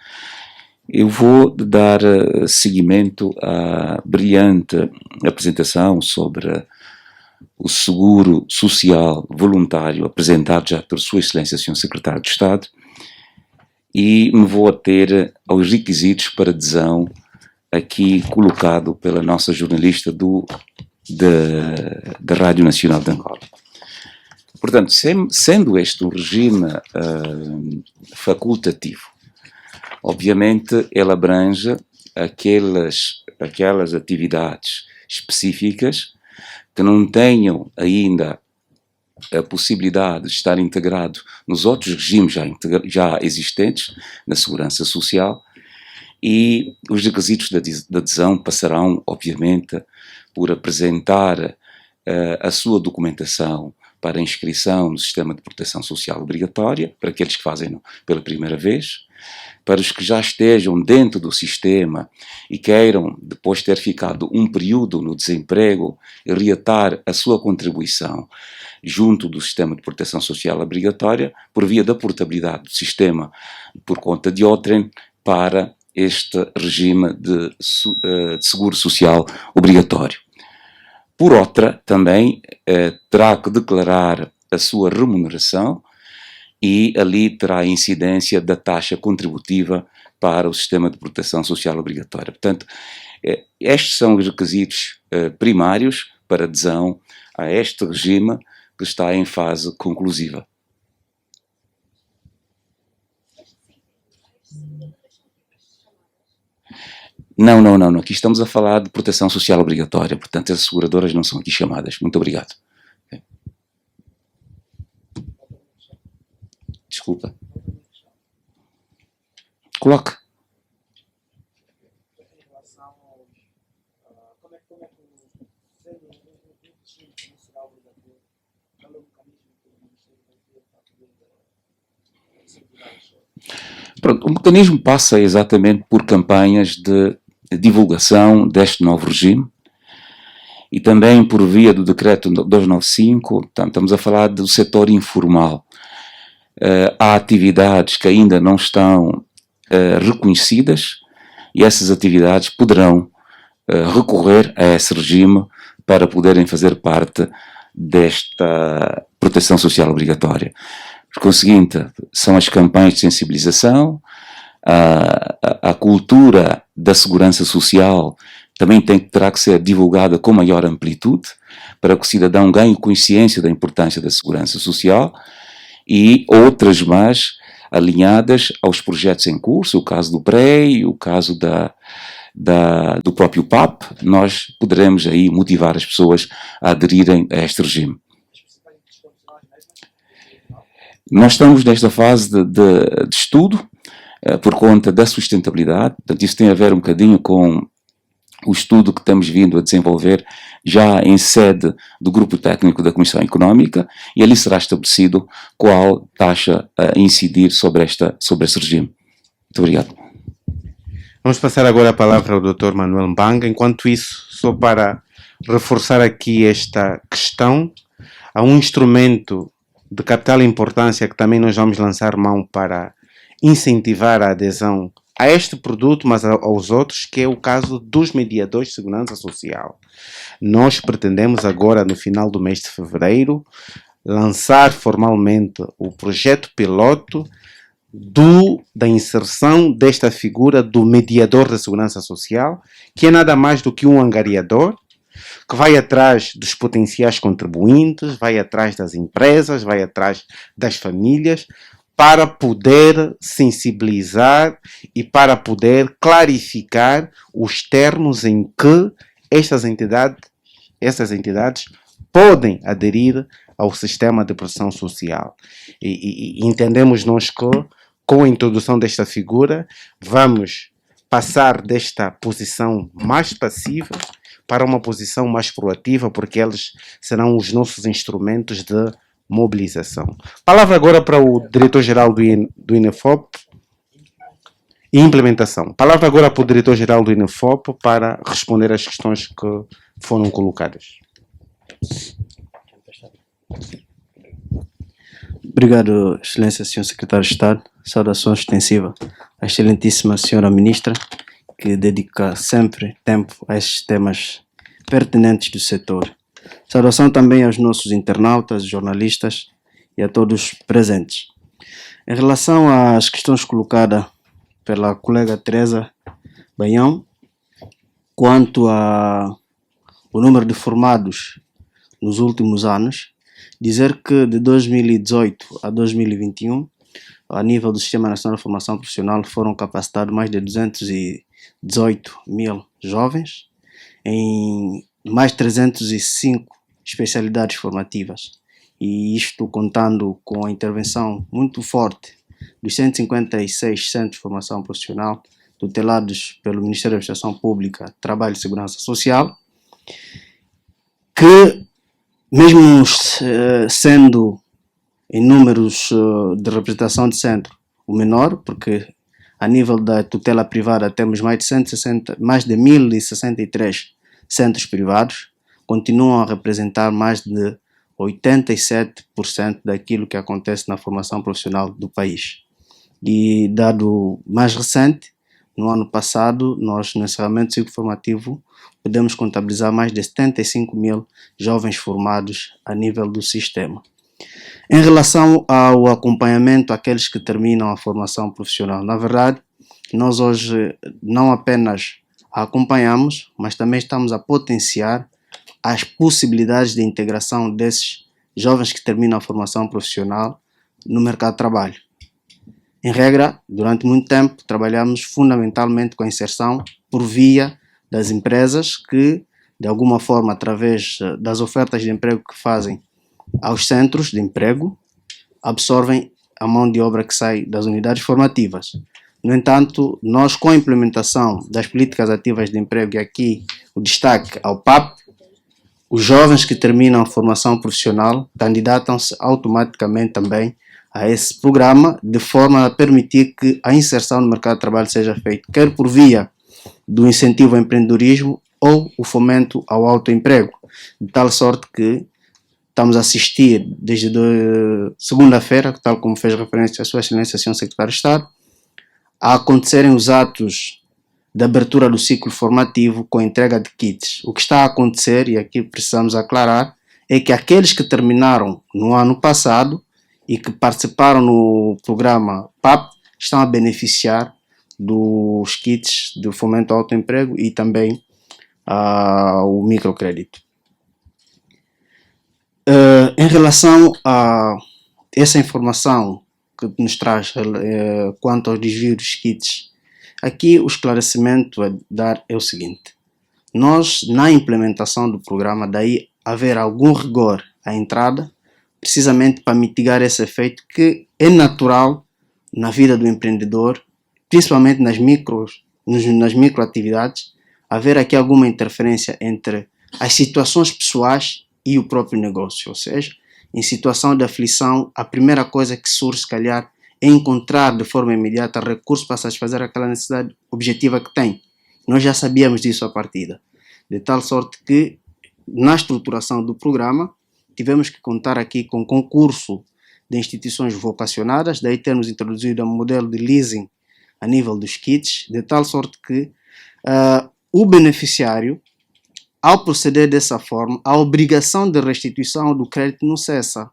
Eu vou dar seguimento à brilhante apresentação sobre o seguro social voluntário apresentado já por Sua Excelência Sr. Secretário de Estado, e me vou ater aos requisitos para adesão aqui colocado pela nossa jornalista da Rádio Nacional de Angola. Portanto, sendo este um regime facultativo, obviamente ele abrange aquelas atividades específicas que não tenham ainda a possibilidade de estar integrado nos outros regimes já existentes na segurança social, e os requisitos de adesão passarão, obviamente, por apresentar a sua documentação para inscrição no Sistema de Proteção Social Obrigatória, para aqueles que fazem pela primeira vez. Para os que já estejam dentro do sistema e queiram, depois de ter ficado um período no desemprego, reatar a sua contribuição junto do Sistema de Proteção Social Obrigatória, por via da portabilidade do sistema por conta de outrem para este regime de seguro social obrigatório. Por outra, também terá que declarar a sua remuneração, e ali terá a incidência da taxa contributiva para o Sistema de Proteção Social Obrigatória. Portanto, estes são os requisitos primários para adesão a este regime que está em fase conclusiva. Não. Aqui estamos a falar de proteção social obrigatória. Portanto, as seguradoras não são aqui chamadas. Muito obrigado. Desculpa. Coloque. Pronto, o mecanismo passa exatamente por campanhas de divulgação deste novo regime e também por via do decreto 295, estamos a falar do setor informal. Há atividades que ainda não estão reconhecidas e essas atividades poderão recorrer a esse regime para poderem fazer parte desta proteção social obrigatória. Por conseguinte, são as campanhas de sensibilização, a cultura da segurança social também terá que ser divulgada com maior amplitude para que o cidadão ganhe consciência da importância da segurança social, e outras mais alinhadas aos projetos em curso, o caso do PREI, o caso do próprio PAP. Nós poderemos aí motivar as pessoas a aderirem a este regime. Nós estamos nesta fase de estudo por conta da sustentabilidade. Portanto, isso tem a ver um bocadinho com o estudo que estamos vindo a desenvolver já em sede do Grupo Técnico da Comissão Económica, e ali será estabelecido qual taxa a incidir sobre esse regime. Muito obrigado. Vamos passar agora a palavra ao Dr. Manuel Mbanga. Enquanto isso, só para reforçar aqui esta questão, há um instrumento de capital importância que também nós vamos lançar mão para incentivar a adesão a este produto, mas aos outros, que é o caso dos mediadores de segurança social. Nós pretendemos agora, no final do mês de fevereiro, lançar formalmente o projeto piloto da inserção desta figura do mediador da segurança social, que é nada mais do que um angariador que vai atrás dos potenciais contribuintes, vai atrás das empresas, vai atrás das famílias, para poder sensibilizar e para poder clarificar os termos em que essas entidades podem aderir ao sistema de proteção social. E entendemos nós que, com a introdução desta figura, vamos passar desta posição mais passiva para uma posição mais proativa, porque eles serão os nossos instrumentos de mobilização. Palavra agora para o diretor-geral do INEFOP e implementação. Palavra agora para o diretor-geral do INEFOP para responder às questões que foram colocadas. Obrigado, Excelência, Sr. Secretário de Estado. Saudação extensiva à Excelentíssima Senhora Ministra, que dedica sempre tempo a esses temas pertinentes do setor. Saudação também aos nossos internautas, jornalistas e a todos presentes. Em relação às questões colocadas pela colega Teresa Banhão, quanto ao número de formados nos últimos anos, dizer que de 2018 a 2021, a nível do Sistema Nacional de Formação Profissional, foram capacitados mais de 218 mil jovens em mais 305 especialidades formativas. E isto contando com a intervenção muito forte dos 156 centros de formação profissional tutelados pelo Ministério da Administração Pública, Trabalho e Segurança Social, que mesmo sendo em números de representação de centro o menor, porque a nível da tutela privada temos mais de 1.063 centros privados, continuam a representar mais de 87% daquilo que acontece na formação profissional do país. E dado mais recente, no ano passado, nós no encerramento do ciclo formativo podemos contabilizar mais de 75 mil jovens formados a nível do sistema. Em relação ao acompanhamento àqueles que terminam a formação profissional, na verdade, nós hoje não apenas a acompanhamos, mas também estamos a potenciar as possibilidades de integração desses jovens que terminam a formação profissional no mercado de trabalho. Em regra, durante muito tempo, trabalhamos fundamentalmente com a inserção por via das empresas que, de alguma forma, através das ofertas de emprego que fazem aos centros de emprego, absorvem a mão de obra que sai das unidades formativas. No entanto, nós, com a implementação das políticas ativas de emprego, e aqui o destaque ao PAP, os jovens que terminam a formação profissional candidatam-se automaticamente também a esse programa, de forma a permitir que a inserção no mercado de trabalho seja feita, quer por via do incentivo ao empreendedorismo ou o fomento ao autoemprego, de tal sorte que estamos a assistir desde segunda-feira, tal como fez referência a Sua Excelência, Sr. Secretário de Estado, a acontecerem os atos de abertura do ciclo formativo com a entrega de kits. O que está a acontecer, e aqui precisamos aclarar, é que aqueles que terminaram no ano passado e que participaram no programa PAP estão a beneficiar dos kits de fomento ao autoemprego e também o microcrédito. Em relação a essa informação que nos traz quanto ao desvio dos kits, aqui o esclarecimento a dar é o seguinte: nós, na implementação do programa, daí haver algum rigor à entrada, precisamente para mitigar esse efeito que é natural na vida do empreendedor, principalmente nas microatividades, haver aqui alguma interferência entre as situações pessoais e o próprio negócio. Ou seja, em situação de aflição, a primeira coisa que surge, se calhar, é encontrar de forma imediata recursos para satisfazer aquela necessidade objetiva que tem. Nós já sabíamos disso à partida. De tal sorte que, na estruturação do programa, tivemos que contar aqui com concurso de instituições vocacionadas, daí termos introduzido um modelo de leasing a nível dos kits, de tal sorte que o beneficiário, ao proceder dessa forma, a obrigação de restituição do crédito não cessa.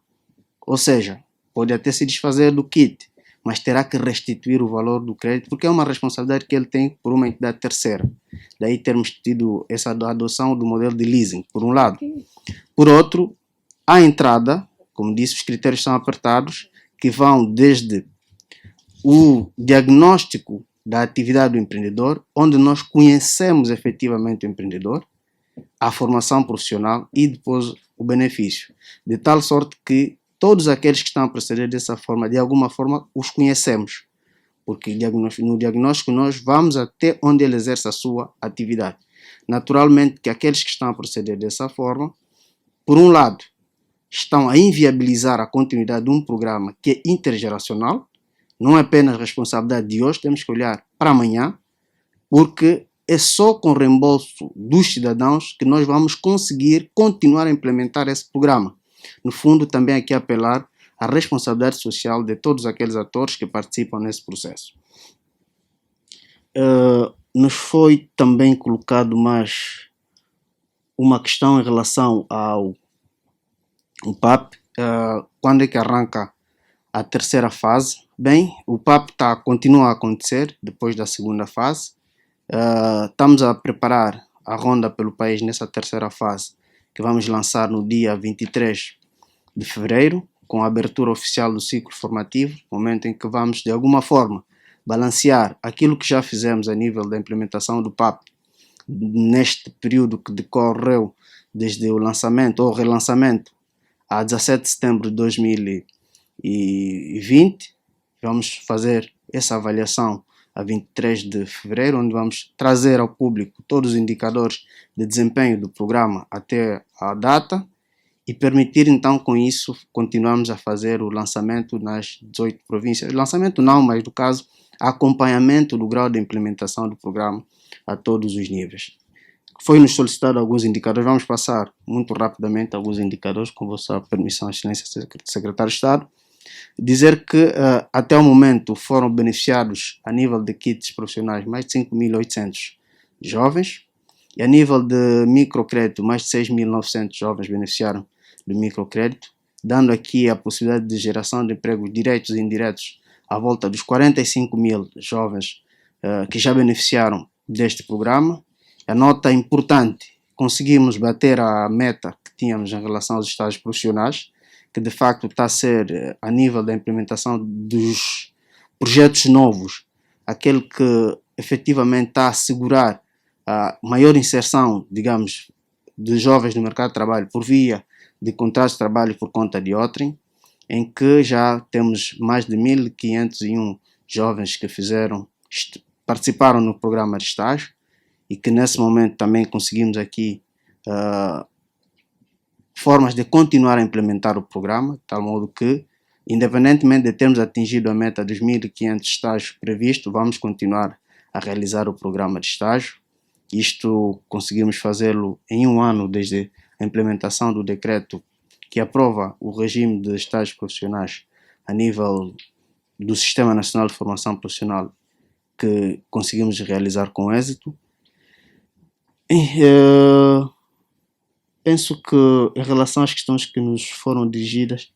Ou seja, pode até se desfazer do kit, mas terá que restituir o valor do crédito, porque é uma responsabilidade que ele tem por uma entidade terceira. Daí termos tido essa adoção do modelo de leasing, por um lado. Por outro, a entrada, como disse, os critérios são apertados, que vão desde o diagnóstico da atividade do empreendedor, onde nós conhecemos efetivamente o empreendedor, a formação profissional e depois o benefício. De tal sorte que todos aqueles que estão a proceder dessa forma, de alguma forma, os conhecemos. Porque no diagnóstico nós vamos até onde ele exerce a sua atividade. Naturalmente que aqueles que estão a proceder dessa forma, por um lado, estão a inviabilizar a continuidade de um programa que é intergeracional, não é apenas responsabilidade de hoje, temos que olhar para amanhã, porque é só com reembolso dos cidadãos que nós vamos conseguir continuar a implementar esse programa. No fundo, também aqui apelar à responsabilidade social de todos aqueles atores que participam nesse processo. Nos foi também colocado mais uma questão em relação ao PAP, quando é que arranca a terceira fase? Bem, o PAP continua a acontecer depois da segunda fase. Estamos a preparar a ronda pelo país nessa terceira fase, que vamos lançar no dia 23 de fevereiro, com a abertura oficial do ciclo formativo, momento em que vamos, de alguma forma, balancear aquilo que já fizemos a nível da implementação do PAP neste período que decorreu desde o lançamento ou relançamento a 17 de setembro de 2020. Vamos fazer essa avaliação a 23 de fevereiro, onde vamos trazer ao público todos os indicadores de desempenho do programa até a data e permitir então com isso continuarmos a fazer o lançamento nas 18 províncias. Lançamento não, mas no caso acompanhamento do grau de implementação do programa a todos os níveis. Foi-nos solicitado alguns indicadores, vamos passar muito rapidamente alguns indicadores, com vossa permissão, Excelência Secretário de Estado. Dizer que até o momento foram beneficiados a nível de kits profissionais mais de 5.800 jovens e a nível de microcrédito mais de 6.900 jovens beneficiaram do microcrédito, dando aqui a possibilidade de geração de empregos diretos e indiretos à volta dos 45.000 jovens que já beneficiaram deste programa. A nota importante, conseguimos bater a meta que tínhamos em relação aos estágios profissionais, que de facto está a ser, a nível da implementação dos projetos novos, aquele que efetivamente está a assegurar a maior inserção, digamos, de jovens no mercado de trabalho por via de contratos de trabalho por conta de outrem, em que já temos mais de 1.501 jovens que participaram no programa de estágio e que nesse momento também conseguimos aqui formas de continuar a implementar o programa, de tal modo que, independentemente de termos atingido a meta dos 1.500 estágios previstos, vamos continuar a realizar o programa de estágio. Isto conseguimos fazê-lo em um ano desde a implementação do decreto que aprova o regime de estágios profissionais a nível do Sistema Nacional de Formação Profissional, que conseguimos realizar com êxito. Penso que em relação às questões que nos foram dirigidas,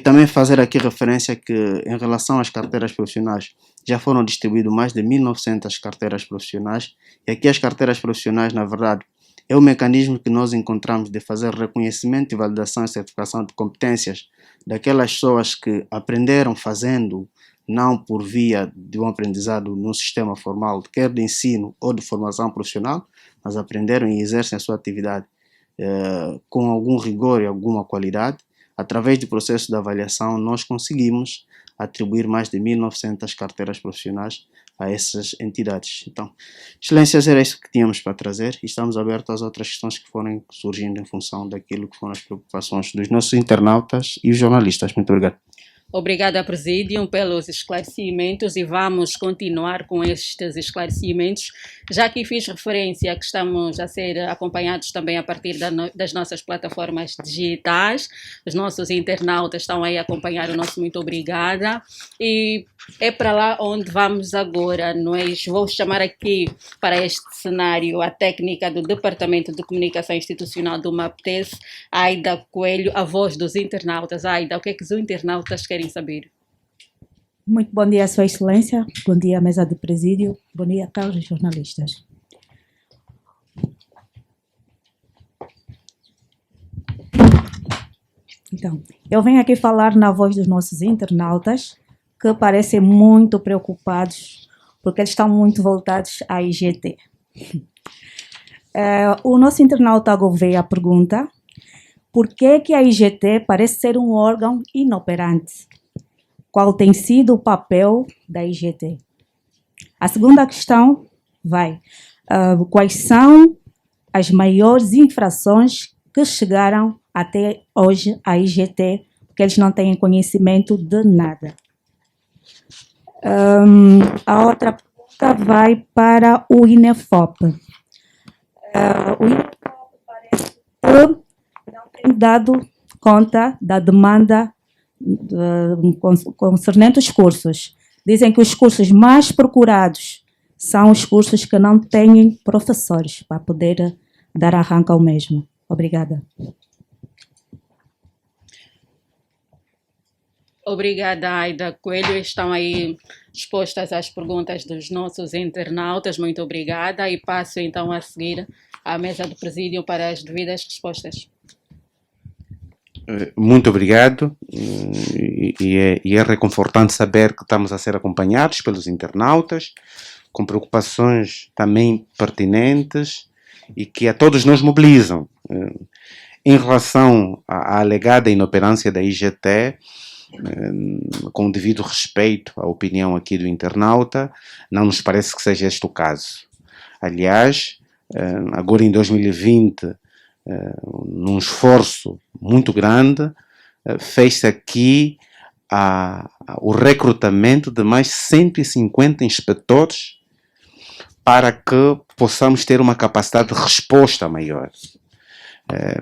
também fazer aqui referência que em relação às carteiras profissionais já foram distribuídas mais de 1.900 carteiras profissionais, e aqui as carteiras profissionais, na verdade, é o mecanismo que nós encontramos de fazer reconhecimento e validação e certificação de competências daquelas pessoas que aprenderam fazendo, não por via de um aprendizado no sistema formal, quer de ensino ou de formação profissional, mas aprenderam e exercem a sua atividade com algum rigor e alguma qualidade. Através do processo de avaliação, nós conseguimos atribuir mais de 1.900 carteiras profissionais a essas entidades. Então, Excelências, era isso que tínhamos para trazer e estamos abertos às outras questões que forem surgindo em função daquilo que foram as preocupações dos nossos internautas e os jornalistas. Muito obrigado. Obrigada, Presidium, pelos esclarecimentos e vamos continuar com estes esclarecimentos, já que fiz referência que estamos a ser acompanhados também a partir das nossas plataformas digitais. Os nossos internautas estão aí a acompanhar o nosso muito obrigada e é para lá onde vamos agora. Vou chamar aqui para este cenário a técnica do Departamento de Comunicação Institucional do MAPTES, Aida Coelho, a voz dos internautas. Aida, o que é que os internautas querem saber? Muito bom dia, Sua Excelência. Bom dia, mesa de presídio. Bom dia, caros jornalistas. Então, eu venho aqui falar na voz dos nossos internautas, que parecem muito preocupados, porque eles estão muito voltados à IGT. O nosso internauta Gouveia pergunta por que a IGT parece ser um órgão inoperante. Qual tem sido o papel da IGT? A segunda questão quais são as maiores infrações que chegaram até hoje à IGT, porque eles não têm conhecimento de nada. A outra pergunta vai para o INEFOP. O INEFOP parece que não tem dado conta da demanda concernente os cursos. Dizem que os cursos mais procurados são os cursos que não têm professores para poder dar arranque ao mesmo. Obrigada. Obrigada, Aida Coelho. Estão aí expostas as perguntas dos nossos internautas. Muito obrigada. E passo então a seguir à mesa do presídio para as devidas respostas. Muito obrigado. E é reconfortante saber que estamos a ser acompanhados pelos internautas, com preocupações também pertinentes e que a todos nos mobilizam. Em relação à alegada inoperância da IGT, com o devido respeito à opinião aqui do internauta, não nos parece que seja este o caso. Aliás, agora em 2020, num esforço muito grande, fez-se aqui o recrutamento de mais 150 inspetores para que possamos ter uma capacidade de resposta maior.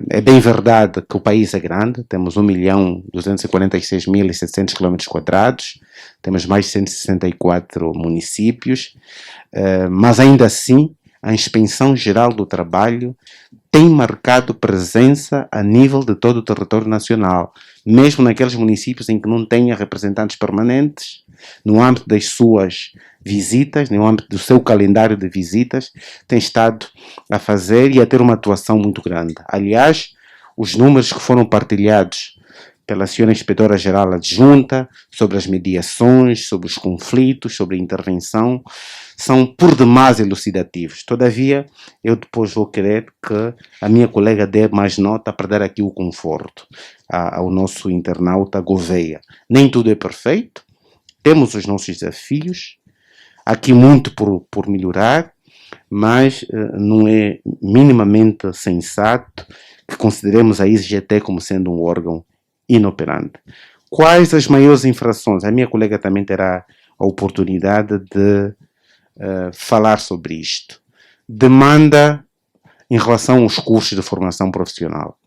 É bem verdade que o país é grande, temos 1.246.700 km², temos mais de 164 municípios, mas ainda assim a Inspeção Geral do Trabalho tem marcado presença a nível de todo o território nacional, mesmo naqueles municípios em que não tenha representantes permanentes, no âmbito das suas visitas, no âmbito do seu calendário de visitas, tem estado a fazer e a ter uma atuação muito grande. Aliás, os números que foram partilhados pela senhora Inspetora-Geral Adjunta sobre as mediações, sobre os conflitos, sobre a intervenção, são por demais elucidativos. Todavia, eu depois vou querer que a minha colega dê mais nota para dar aqui o conforto ao nosso internauta Gouveia. Nem tudo é perfeito, temos os nossos desafios, aqui muito por melhorar, mas não é minimamente sensato que consideremos a IGT como sendo um órgão inoperante. Quais as maiores infrações? A minha colega também terá a oportunidade de falar sobre isto. Demanda em relação aos cursos de formação profissional.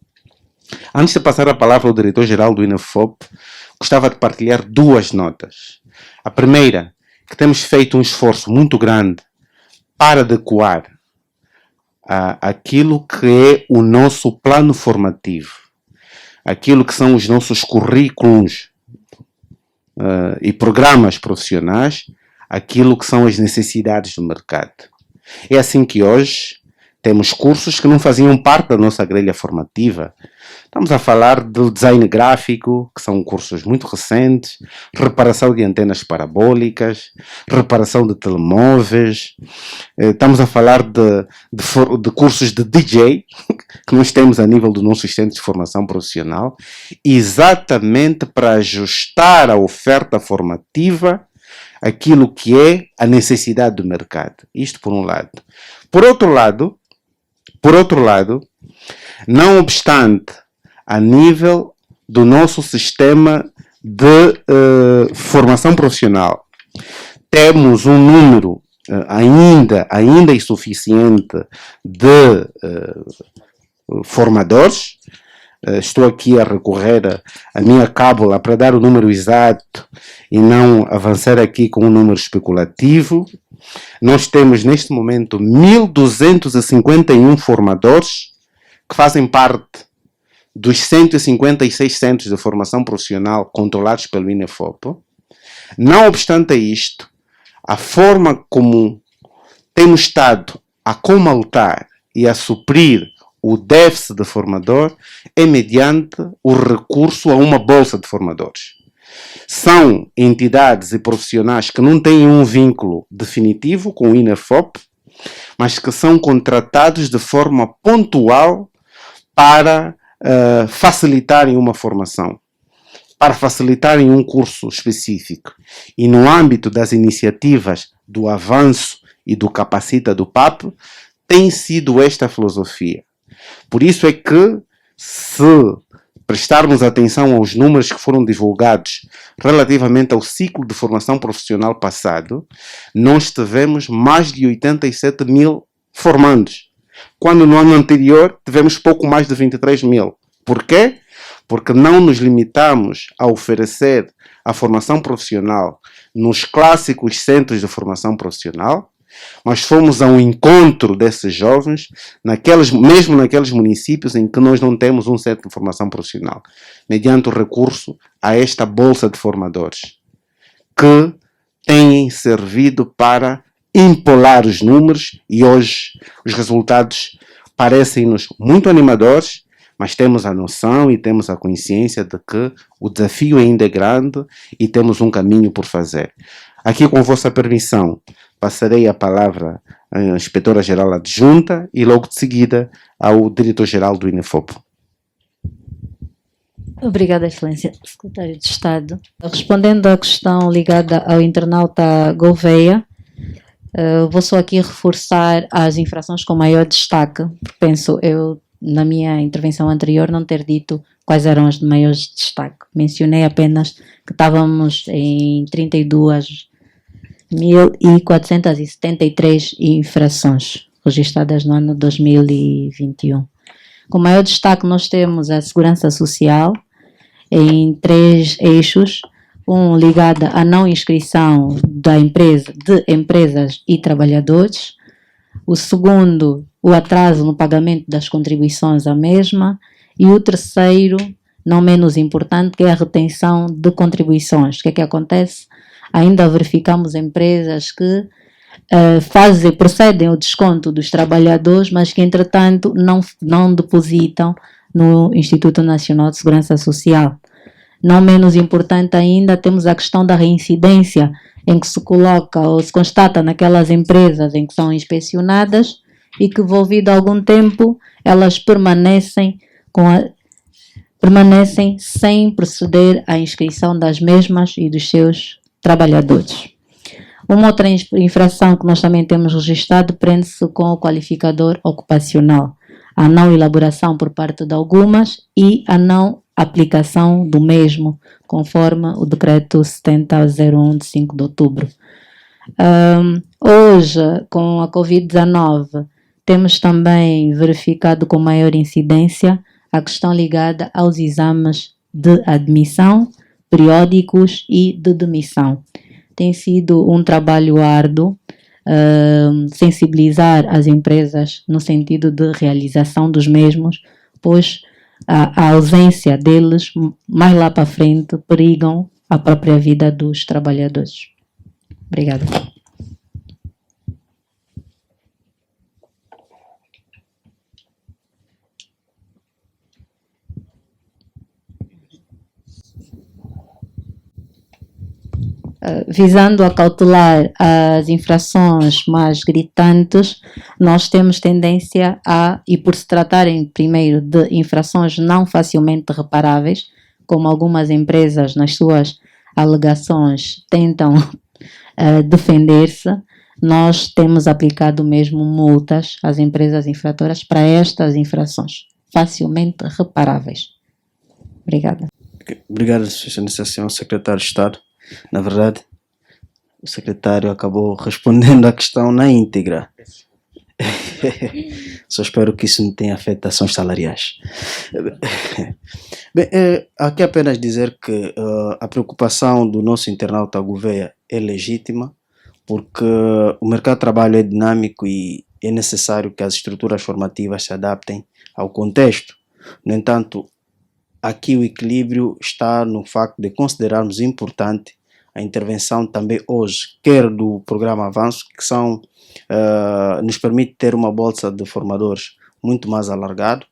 Antes de passar a palavra ao diretor-geral do INAFOP, gostava de partilhar duas notas. A primeira, que temos feito um esforço muito grande para adequar aquilo que é o nosso plano formativo, aquilo que são os nossos currículos e programas profissionais, aquilo que são as necessidades do mercado. É assim que hoje temos cursos que não faziam parte da nossa grelha formativa. Estamos a falar do design gráfico, que são cursos muito recentes, reparação de antenas parabólicas, reparação de telemóveis. Estamos a falar de cursos de DJ, que nós temos a nível dos nossos centros de formação profissional, exatamente para ajustar a oferta formativa aquilo que é a necessidade do mercado. Isto por um lado. Por outro lado, não obstante, a nível do nosso sistema de formação profissional, temos um número ainda insuficiente de formadores. Estou aqui a recorrer à minha cábula para dar o número exato e não avançar aqui com um número especulativo. Nós temos neste momento 1.251 formadores que fazem parte dos 156 centros de formação profissional controlados pelo INAFOP. Não obstante isto, a forma como temos estado a comaltar e a suprir o déficit de formador é mediante o recurso a uma bolsa de formadores. São entidades e profissionais que não têm um vínculo definitivo com o INAFOP, mas que são contratados de forma pontual para facilitarem uma formação, para facilitarem um curso específico. E no âmbito das iniciativas do Avanço e do Capacita do PAP, tem sido esta a filosofia. Por isso é que, se prestarmos atenção aos números que foram divulgados relativamente ao ciclo de formação profissional passado, nós tivemos mais de 87 mil formandos, quando no ano anterior tivemos pouco mais de 23 mil. Por quê? Porque não nos limitamos a oferecer a formação profissional nos clássicos centros de formação profissional, Mas fomos ao encontro desses jovens, mesmo naqueles municípios em que nós não temos um centro de formação profissional, mediante o recurso a esta bolsa de formadores, que têm servido para empolar os números, e hoje os resultados parecem-nos muito animadores, mas temos a noção e temos a consciência de que o desafio ainda é grande e temos um caminho por fazer. Aqui, com vossa permissão, passarei a palavra à Inspetora-Geral Adjunta e logo de seguida ao Diretor-Geral do INEFOP. Obrigada, Excelência, Secretário de Estado. Respondendo à questão ligada ao internauta Gouveia, vou só aqui reforçar as infrações com maior destaque, porque penso eu, na minha intervenção anterior, não ter dito quais eram as de maior destaque. Mencionei apenas que estávamos em 32.473 infrações registradas no ano 2021. Com maior destaque nós temos a segurança social em 3 eixos, um ligado à não inscrição de empresas e trabalhadores, o segundo, o atraso no pagamento das contribuições à mesma, e o terceiro, não menos importante, que é a retenção de contribuições. O que é que acontece? Ainda verificamos empresas que procedem ao desconto dos trabalhadores, mas que entretanto não depositam no Instituto Nacional de Segurança Social. Não menos importante ainda, temos a questão da reincidência, em que se coloca ou se constata naquelas empresas em que são inspecionadas e que, envolvido algum tempo, elas permanecem sem proceder à inscrição das mesmas e dos seus trabalhadores. Uma outra infração que nós também temos registrado prende-se com o qualificador ocupacional, a não elaboração por parte de algumas e a não aplicação do mesmo, conforme o decreto 7001 de 5 de outubro. Hoje, com a Covid-19, temos também verificado com maior incidência a questão ligada aos exames de admissão, periódicos e de demissão. Tem sido um trabalho árduo sensibilizar as empresas no sentido de realização dos mesmos, pois a ausência deles, mais lá para frente, perigam a própria vida dos trabalhadores. Obrigada. Visando acautelar as infrações mais gritantes, nós temos tendência e por se tratarem primeiro de infrações não facilmente reparáveis, como algumas empresas nas suas alegações tentam defender-se, nós temos aplicado mesmo multas às empresas infratoras para estas infrações facilmente reparáveis. Obrigada. Obrigado, Excelência, Senhor Secretário de Estado. Na verdade, o secretário acabou respondendo à questão na íntegra. Só espero que isso não tenha afetações salariais. Bem, aqui apenas dizer que a preocupação do nosso internauta Gouveia é legítima, porque o mercado de trabalho é dinâmico e é necessário que as estruturas formativas se adaptem ao contexto. No entanto, aqui o equilíbrio está no facto de considerarmos importante a intervenção também hoje, quer do programa Avanço, que nos permite ter uma bolsa de formadores muito mais alargado.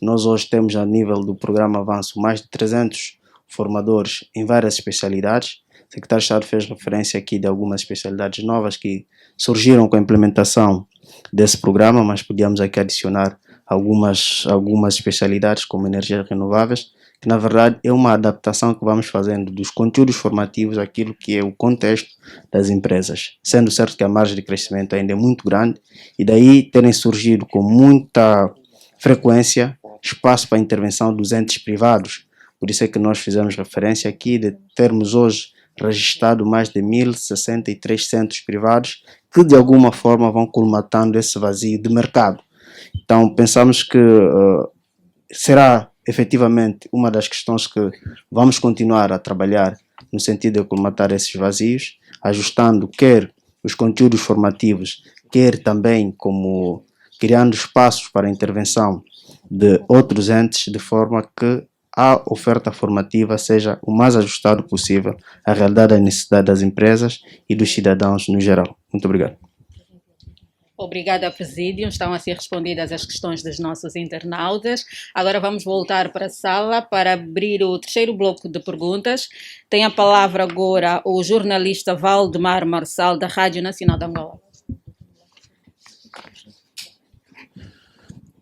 Nós hoje temos a nível do programa Avanço mais de 300 formadores em várias especialidades. O secretário de Estado fez referência aqui de algumas especialidades novas que surgiram com a implementação desse programa, mas podíamos aqui adicionar algumas especialidades como energias renováveis, que na verdade é uma adaptação que vamos fazendo dos conteúdos formativos àquilo que é o contexto das empresas, sendo certo que a margem de crescimento ainda é muito grande e daí terem surgido com muita frequência espaço para a intervenção dos entes privados. Por isso é que nós fizemos referência aqui de termos hoje registrado mais de 1.063 centros privados que de alguma forma vão colmatando esse vazio de mercado. Então pensamos que será efetivamente uma das questões que vamos continuar a trabalhar no sentido de colmatar esses vazios, ajustando quer os conteúdos formativos, quer também como criando espaços para a intervenção de outros entes, de forma que a oferta formativa seja o mais ajustado possível à realidade e à necessidade das empresas e dos cidadãos no geral. Muito obrigado. Obrigada, Presídio. Estão a ser respondidas as questões dos nossos internautas. Agora vamos voltar para a sala para abrir o terceiro bloco de perguntas. Tem a palavra agora o jornalista Valdemar Marçal, da Rádio Nacional de Angola.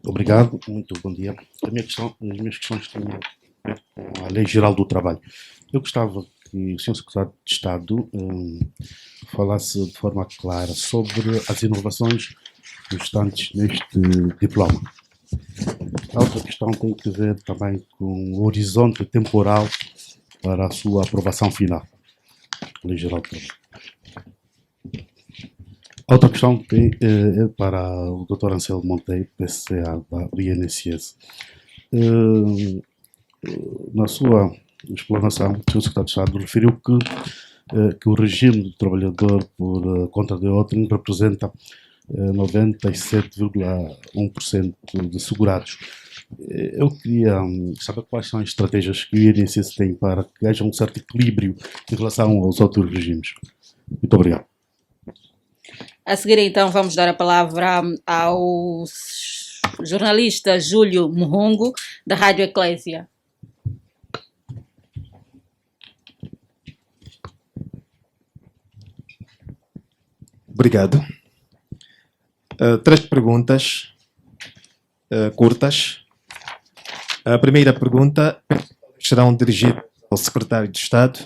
Obrigado, muito bom dia. As minhas questões têm a ver com a Lei Geral do Trabalho. Eu gostava que o Sr. Secretário de Estado falasse de forma clara sobre as inovações constantes neste diploma. A outra questão tem que ver também com o horizonte temporal para a sua aprovação final. Lei Geral do Trabalho. A outra questão é para o Dr. Anselmo Monteiro, PCA do INSS. Na sua explanação, o Sr. Secretário de Estado referiu que o regime do trabalhador por conta de outrem representa 97,1% de segurados. Eu queria saber quais são as estratégias que o INSS tem para que haja um certo equilíbrio em relação aos outros regimes. Muito obrigado. A seguir, então, vamos dar a palavra ao jornalista Júlio Muhungo, da Rádio Eclésia. Obrigado. Três perguntas curtas. A primeira pergunta serão dirigidas ao Secretário de Estado.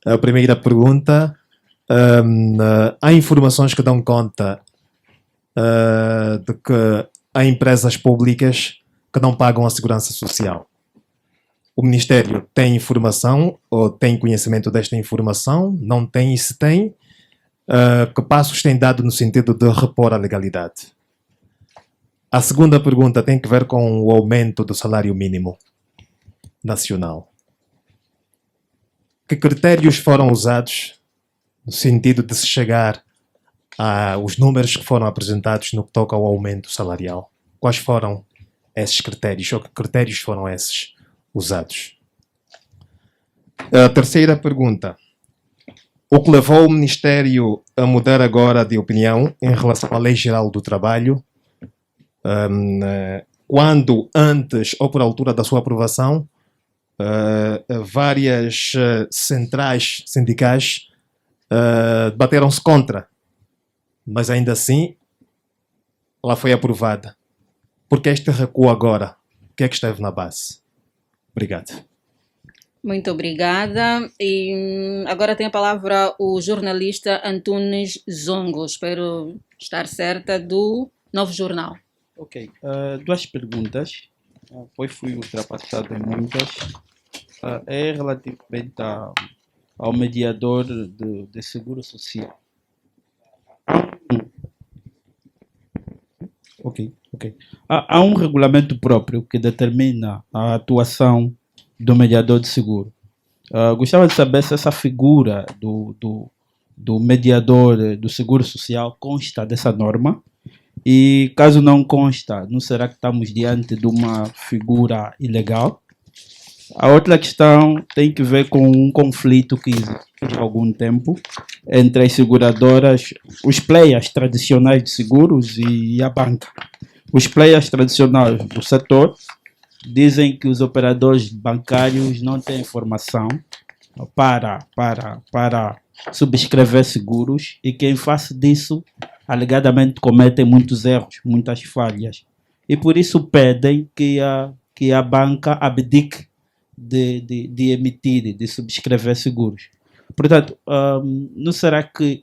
A primeira pergunta: há informações que dão conta de que há empresas públicas que não pagam a segurança social. O Ministério tem informação ou tem conhecimento desta informação? Não tem? E se tem, que passos tem dado no sentido de repor a legalidade? A segunda pergunta tem que ver com o aumento do salário mínimo nacional. Que critérios foram usados no sentido de se chegar aos números que foram apresentados no que toca ao aumento salarial? Quais foram esses critérios, ou que critérios foram esses usados? A terceira pergunta: o que levou o Ministério a mudar agora de opinião em relação à Lei Geral do Trabalho, quando antes ou por altura da sua aprovação, várias centrais sindicais bateram-se contra, mas ainda assim ela foi aprovada? Por que este recuo agora? O que é que esteve na base? Obrigado. Muito obrigada. E agora tem a palavra o jornalista Antunes Zongo, espero estar certa, do Novo Jornal. Ok, duas perguntas, depois fui ultrapassado em muitas. É relativamente ao mediador de seguro social. Ok. Há um regulamento próprio que determina a atuação do mediador de seguro. Gostava de saber se essa figura do mediador do seguro social consta dessa norma, e caso não consta, não será que estamos diante de uma figura ilegal? A outra questão tem que ver com um conflito que existe há algum tempo entre as seguradoras, os players tradicionais de seguros e a banca. Os players tradicionais do setor dizem que os operadores bancários não têm informação para subscrever seguros e que, em face disso, alegadamente cometem muitos erros, muitas falhas. E por isso pedem que a banca abdique de emitir, de subscrever seguros. Portanto, não será que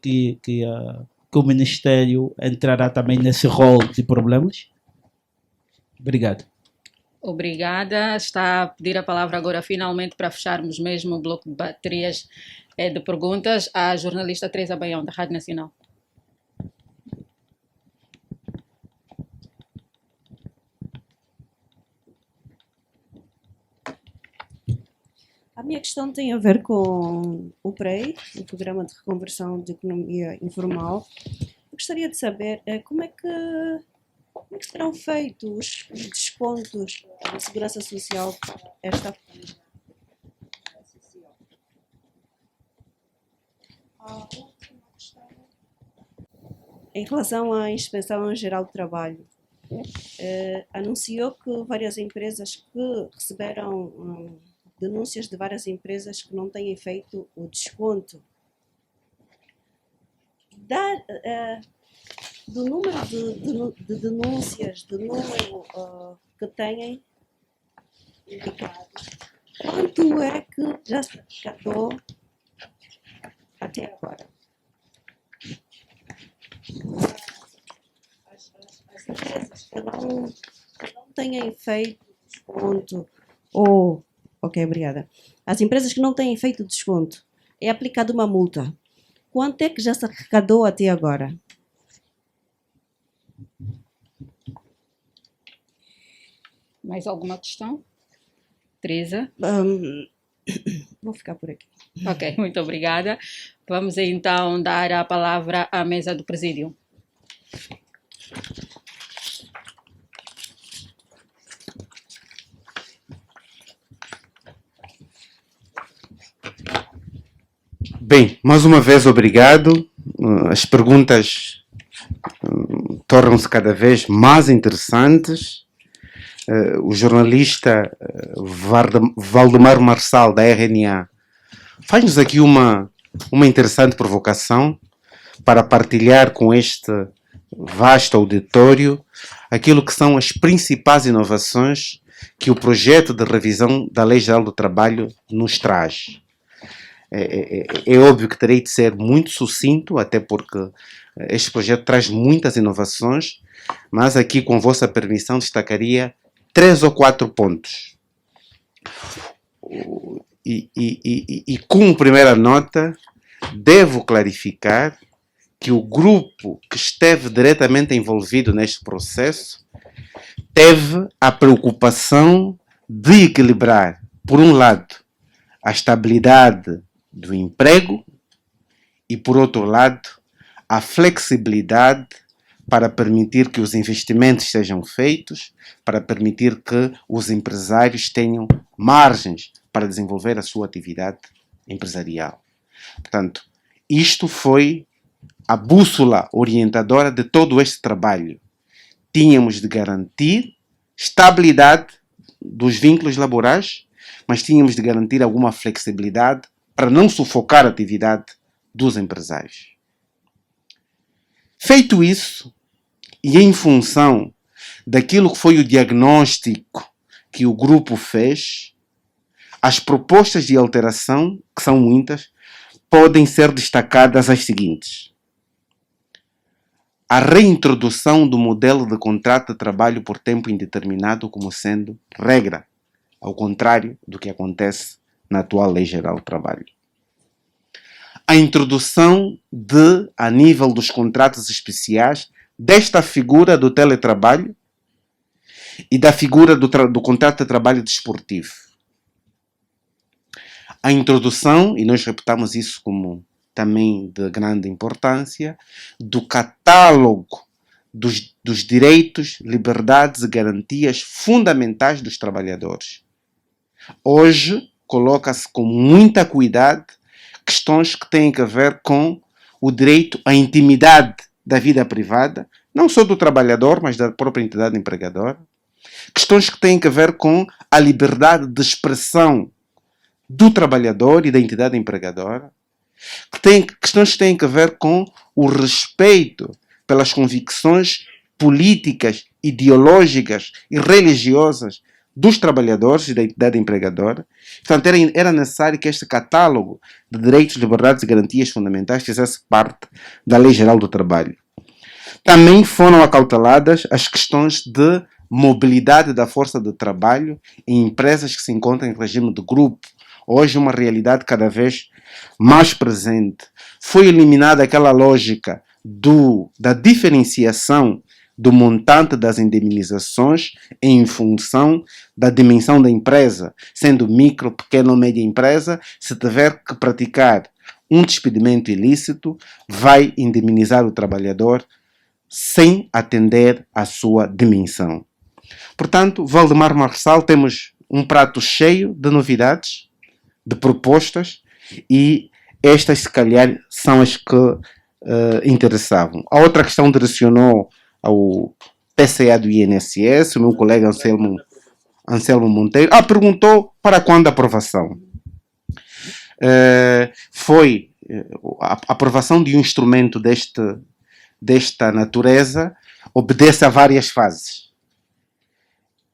o Ministério entrará também nesse rol de problemas? Obrigado. Obrigada. Está a pedir a palavra agora, finalmente, para fecharmos mesmo o bloco de baterias de perguntas, à jornalista Teresa Baião, da Rádio Nacional. A minha questão tem a ver com o PREI, o Programa de Reconversão de Economia Informal. Eu gostaria de saber como é que serão feitos os descontos da Segurança Social para esta família social. A última questão, em relação à Inspeção Geral do Trabalho, anunciou que várias empresas que receberam denúncias de várias empresas que não têm feito o desconto. Do número de denúncias, do número que têm indicado, quanto é que já se arrecadou até agora? As empresas que não têm feito desconto ou... Ok, obrigada. As empresas que não têm feito desconto, é aplicada uma multa. Quanto é que já se arrecadou até agora? Mais alguma questão? Teresa? Vou ficar por aqui. Ok, muito obrigada. Vamos então dar a palavra à mesa do presídio. Bem, mais uma vez obrigado. As perguntas tornam-se cada vez mais interessantes. O jornalista Valdemar Marçal, da RNA, faz-nos aqui uma interessante provocação para partilhar com este vasto auditório aquilo que são as principais inovações que o projeto de revisão da Lei Geral do Trabalho nos traz. É óbvio que terei de ser muito sucinto, até porque este projeto traz muitas inovações, mas aqui, com vossa permissão, destacaria 3 ou 4 pontos. E como primeira nota, devo clarificar que o grupo que esteve diretamente envolvido neste processo teve a preocupação de equilibrar, por um lado, a estabilidade do emprego e, por outro lado, a flexibilidade para permitir que os investimentos sejam feitos, para permitir que os empresários tenham margens para desenvolver a sua atividade empresarial. Portanto, isto foi a bússola orientadora de todo este trabalho. Tínhamos de garantir estabilidade dos vínculos laborais, mas tínhamos de garantir alguma flexibilidade para não sufocar a atividade dos empresários. Feito isso, e em função daquilo que foi o diagnóstico que o grupo fez, as propostas de alteração, que são muitas, podem ser destacadas as seguintes: a reintrodução do modelo de contrato de trabalho por tempo indeterminado como sendo regra, ao contrário do que acontece na atual Lei Geral do Trabalho. A introdução a nível dos contratos especiais, desta figura do teletrabalho e da figura do contrato de trabalho desportivo. A introdução, e nós reputamos isso como também de grande importância, do catálogo dos direitos, liberdades e garantias fundamentais dos trabalhadores. Hoje, coloca-se com muita cuidado questões que têm a ver com o direito à intimidade da vida privada, não só do trabalhador, mas da própria entidade empregadora. Questões que têm a ver com a liberdade de expressão do trabalhador e da entidade empregadora. Questões que têm a ver com o respeito pelas convicções políticas, ideológicas e religiosas dos trabalhadores e da entidade empregadora. Portanto, era necessário que este catálogo de direitos, liberdades e garantias fundamentais fizesse parte da Lei Geral do Trabalho. Também foram acauteladas as questões de mobilidade da força de trabalho em empresas que se encontram em regime de grupo. Hoje, uma realidade cada vez mais presente. Foi eliminada aquela lógica da diferenciação do montante das indemnizações em função da dimensão da empresa, sendo micro, pequena ou média empresa. Se tiver que praticar um despedimento ilícito, vai indemnizar o trabalhador sem atender à sua dimensão. Portanto, Valdemar Marçal, temos um prato cheio de novidades, de propostas, e estas, se calhar, são as que interessavam. A outra questão direcionou ao PCA do INSS, o meu colega Anselmo Monteiro. Perguntou para quando a aprovação. Foi a aprovação de um instrumento desta natureza, obedece a várias fases.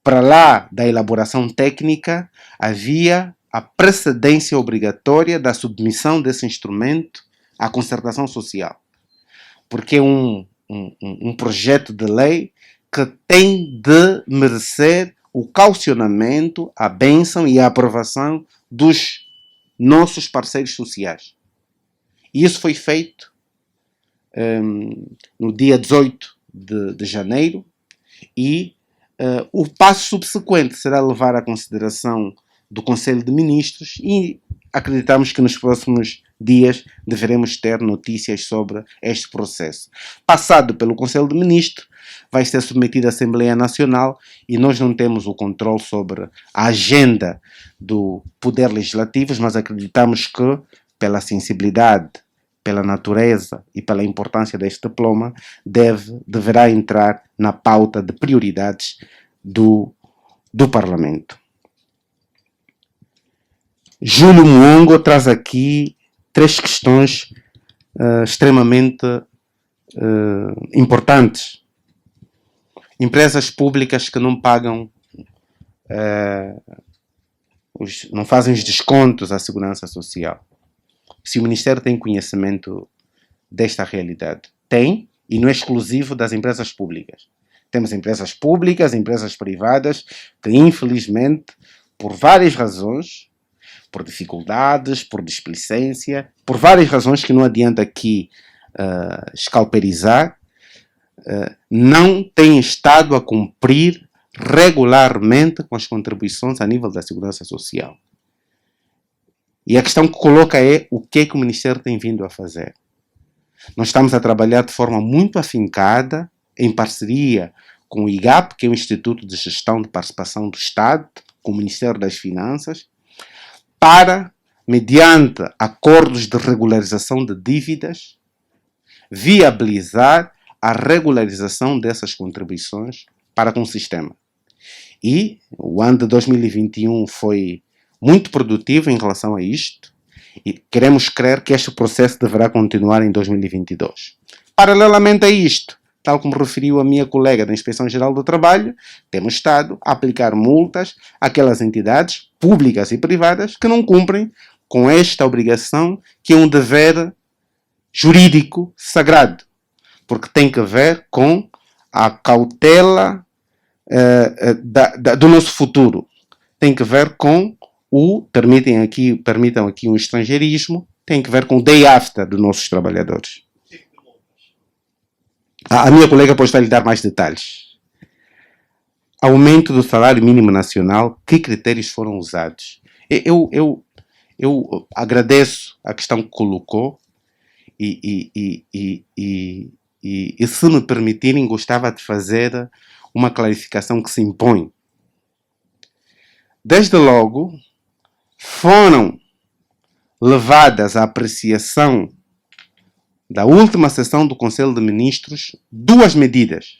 Para lá da elaboração técnica, havia a precedência obrigatória da submissão desse instrumento à concertação social. Porque é um projeto de lei que tem de merecer o caucionamento, a bênção e a aprovação dos nossos parceiros sociais. E isso foi feito no dia 18 de janeiro, e o passo subsequente será levar à consideração do Conselho de Ministros, e acreditamos que nos próximos dias deveremos ter notícias sobre este processo. Passado pelo Conselho de Ministros, vai ser submetido à Assembleia Nacional, e nós não temos o controle sobre a agenda do Poder Legislativo, mas acreditamos que, pela sensibilidade, pela natureza e pela importância deste diploma, deverá entrar na pauta de prioridades do Parlamento. Júlio Muongo traz aqui 3 questões extremamente importantes. Empresas públicas que não pagam, não fazem os descontos à Segurança Social. Se o Ministério tem conhecimento desta realidade. Tem, e não é exclusivo das empresas públicas. Temos empresas públicas, empresas privadas, que infelizmente, por várias razões, por dificuldades, por displicência, por várias razões que não adianta aqui escalperizar, não têm estado a cumprir regularmente com as contribuições a nível da Segurança Social. E a questão que coloca é o que é que o Ministério tem vindo a fazer. Nós estamos a trabalhar de forma muito afincada, em parceria com o IGAP, que é o Instituto de Gestão de Participação do Estado, com o Ministério das Finanças, para, mediante acordos de regularização de dívidas, viabilizar a regularização dessas contribuições para com o sistema. E o ano de 2021 foi muito produtivo em relação a isto, e queremos crer que este processo deverá continuar em 2022. Paralelamente a isto, tal como referiu a minha colega da Inspeção Geral do Trabalho, temos estado a aplicar multas àquelas entidades públicas e privadas que não cumprem com esta obrigação, que é um dever jurídico sagrado, porque tem que ver com a cautela do nosso futuro. Tem que ver com permitam aqui um estrangeirismo, tem que ver com o day after dos nossos trabalhadores. A minha colega depois vai lhe dar mais detalhes. Aumento do salário mínimo nacional, que critérios foram usados? Eu agradeço a questão que colocou e se me permitirem, gostava de fazer uma clarificação que se impõe. Desde logo, foram levadas à apreciação da última sessão do Conselho de Ministros 2 medidas.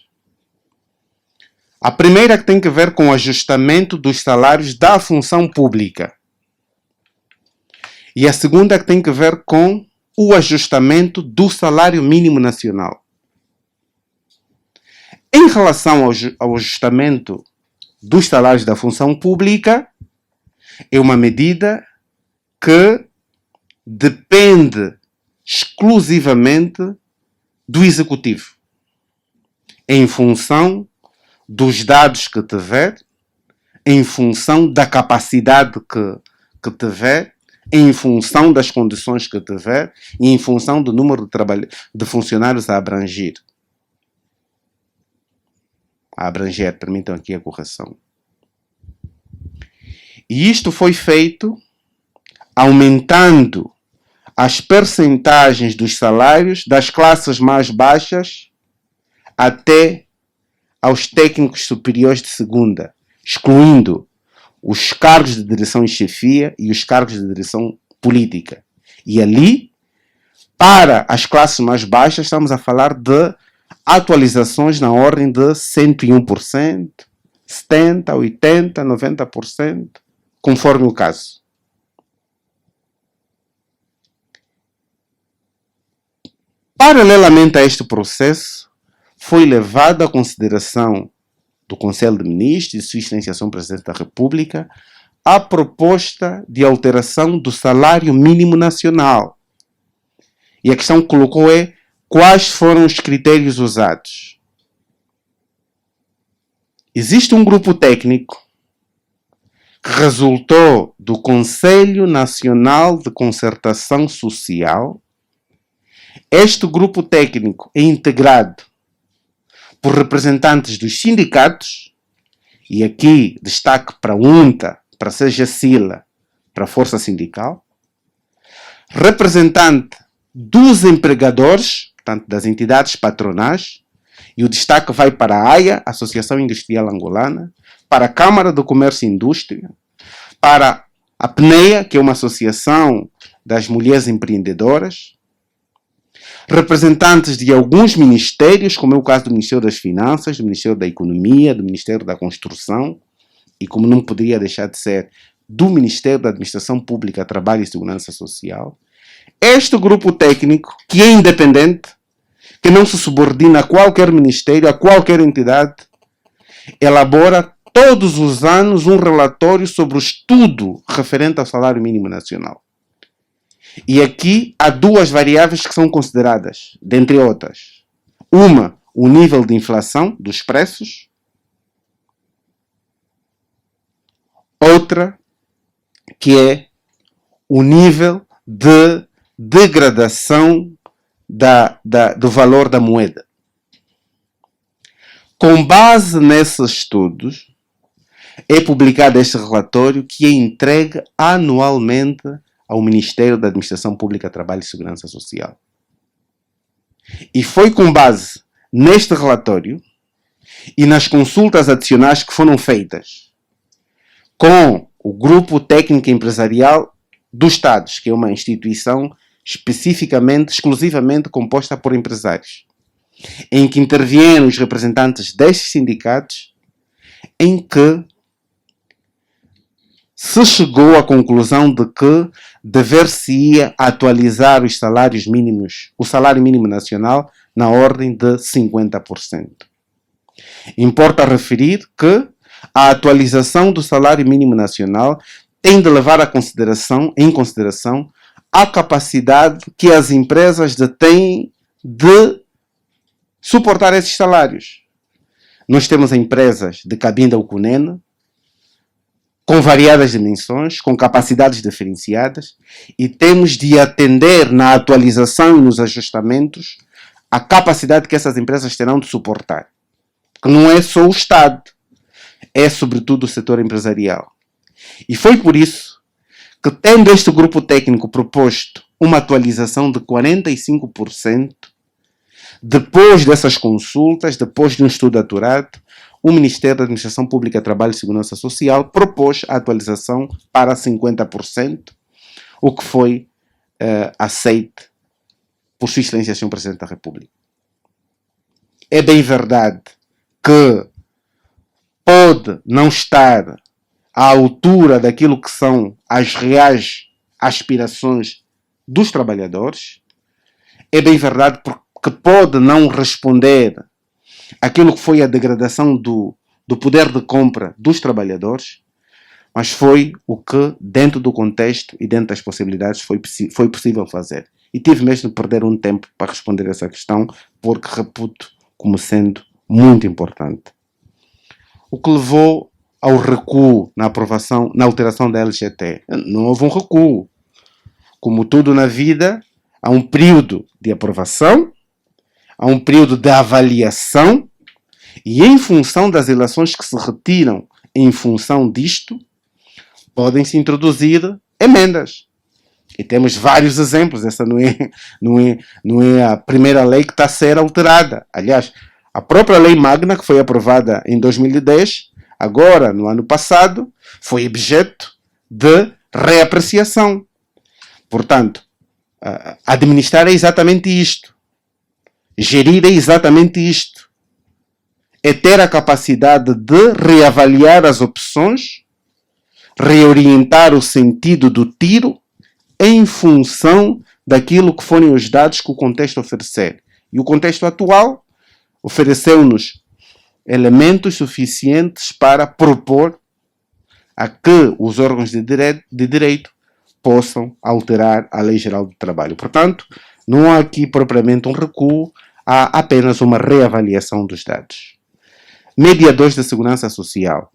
A primeira, que tem que ver com o ajustamento dos salários da função pública. E a segunda, que tem que ver com o ajustamento do salário mínimo nacional. Em relação ao ajustamento dos salários da função pública, é uma medida que depende exclusivamente do Executivo, em função dos dados que tiver, em função da capacidade que tiver, em função das condições que tiver e em função do número de funcionários a abranger. a abranger, permitam aqui a correção. E isto foi feito aumentando as percentagens dos salários das classes mais baixas até aos técnicos superiores de segunda, excluindo os cargos de direção e chefia e os cargos de direção política. E ali, para as classes mais baixas, estamos a falar de atualizações na ordem de 101%, 70%, 80%, 90%, conforme o caso. Paralelamente a este processo, foi levada à consideração do Conselho de Ministros e Sua Excelença Presidente da República a proposta de alteração do salário mínimo nacional. E a questão que colocou é quais foram os critérios usados. Existe um grupo técnico que resultou do Conselho Nacional de Concertação Social. Este grupo técnico é integrado por representantes dos sindicatos, e aqui destaque para a UNTA, para a CGSILA, para a Força Sindical, representante dos empregadores, portanto das entidades patronais, e o destaque vai para a AIA, Associação Industrial Angolana, para a Câmara do Comércio e Indústria, para a PNEA, que é uma associação das mulheres empreendedoras, representantes de alguns ministérios, como é o caso do Ministério das Finanças, do Ministério da Economia, do Ministério da Construção, e como não poderia deixar de ser, do Ministério da Administração Pública, Trabalho e Segurança Social. Este grupo técnico, que é independente, que não se subordina a qualquer ministério, a qualquer entidade, elabora todos os anos um relatório sobre o estudo referente ao salário mínimo nacional. E aqui há duas variáveis que são consideradas, dentre outras. Uma, o nível de inflação dos preços. Outra, que é o nível de degradação do valor da moeda. Com base nesses estudos, é publicado este relatório que é entregue anualmente ao Ministério da Administração Pública, Trabalho e Segurança Social. E foi com base neste relatório e nas consultas adicionais que foram feitas com o Grupo Técnico Empresarial dos Estados, que é uma instituição exclusivamente composta por empresários, em que intervieram os representantes destes sindicatos, em que se chegou à conclusão de que dever-se-ia atualizar os salários mínimos, o salário mínimo nacional, na ordem de 50%. Importa referir que a atualização do salário mínimo nacional tem de levar em consideração a capacidade que as empresas detêm de suportar esses salários. Nós temos empresas de Cabinda ou Cunene, com variadas dimensões, com capacidades diferenciadas, e temos de atender na atualização e nos ajustamentos a capacidade que essas empresas terão de suportar. Que não é só o Estado, é sobretudo o setor empresarial. E foi por isso que, tendo este grupo técnico proposto uma atualização de 45%, depois dessas consultas, depois de um estudo aturado, o Ministério da Administração Pública, Trabalho e Segurança Social propôs a atualização para 50%, o que foi aceite por Sua Excelência Sr. Presidente da República. É bem verdade que pode não estar à altura daquilo que são as reais aspirações dos trabalhadores. É bem verdade que pode não responder aquilo que foi a degradação do poder de compra dos trabalhadores, mas foi o que, dentro do contexto e dentro das possibilidades, foi possível fazer. E tive mesmo de perder um tempo para responder essa questão, porque reputo como sendo muito importante. O que levou ao recuo na aprovação, na alteração da LGT? Não houve um recuo. Como tudo na vida, há um período de aprovação, há um período de avaliação E em função das eleições que se retiram em função disto, podem-se introduzir emendas. E temos vários exemplos. Essa não é a primeira lei que está a ser alterada. Aliás, a própria lei magna, que foi aprovada em 2010, agora, no ano passado, foi objeto de reapreciação. Portanto, administrar é exatamente isto. Gerir é exatamente isto. É ter a capacidade de reavaliar as opções, reorientar o sentido do tiro em função daquilo que forem os dados que o contexto oferecer. E o contexto atual ofereceu-nos elementos suficientes para propor a que os órgãos de direito possam alterar a Lei Geral do Trabalho. Portanto, não há aqui propriamente um recuo, há apenas uma reavaliação dos dados. Mediadores da Segurança Social.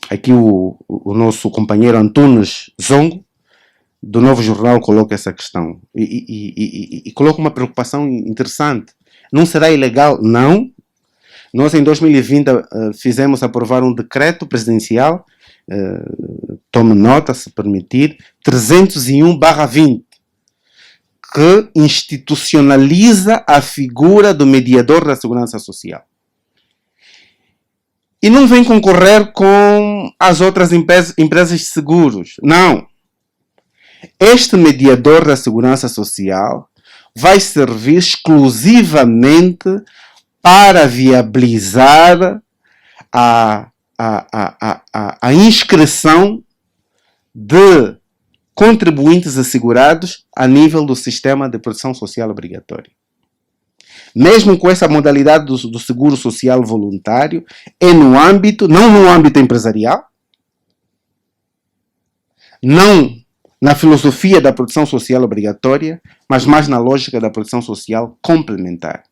Aqui o nosso companheiro Antunes Zongo, do Novo Jornal, coloca essa questão. E coloca uma preocupação interessante. Não será ilegal? Não. Nós, em 2020, fizemos aprovar um decreto presidencial, tome nota, se permitir, 301/20, que institucionaliza a figura do mediador da Segurança Social. E não vem concorrer com as outras empresas de seguros. Não. Este mediador da Segurança Social vai servir exclusivamente para viabilizar a inscrição de contribuintes assegurados a nível do sistema de proteção social obrigatória. Mesmo com essa modalidade do seguro social voluntário, é no âmbito, não no âmbito empresarial, não na filosofia da proteção social obrigatória, mas mais na lógica da proteção social complementar.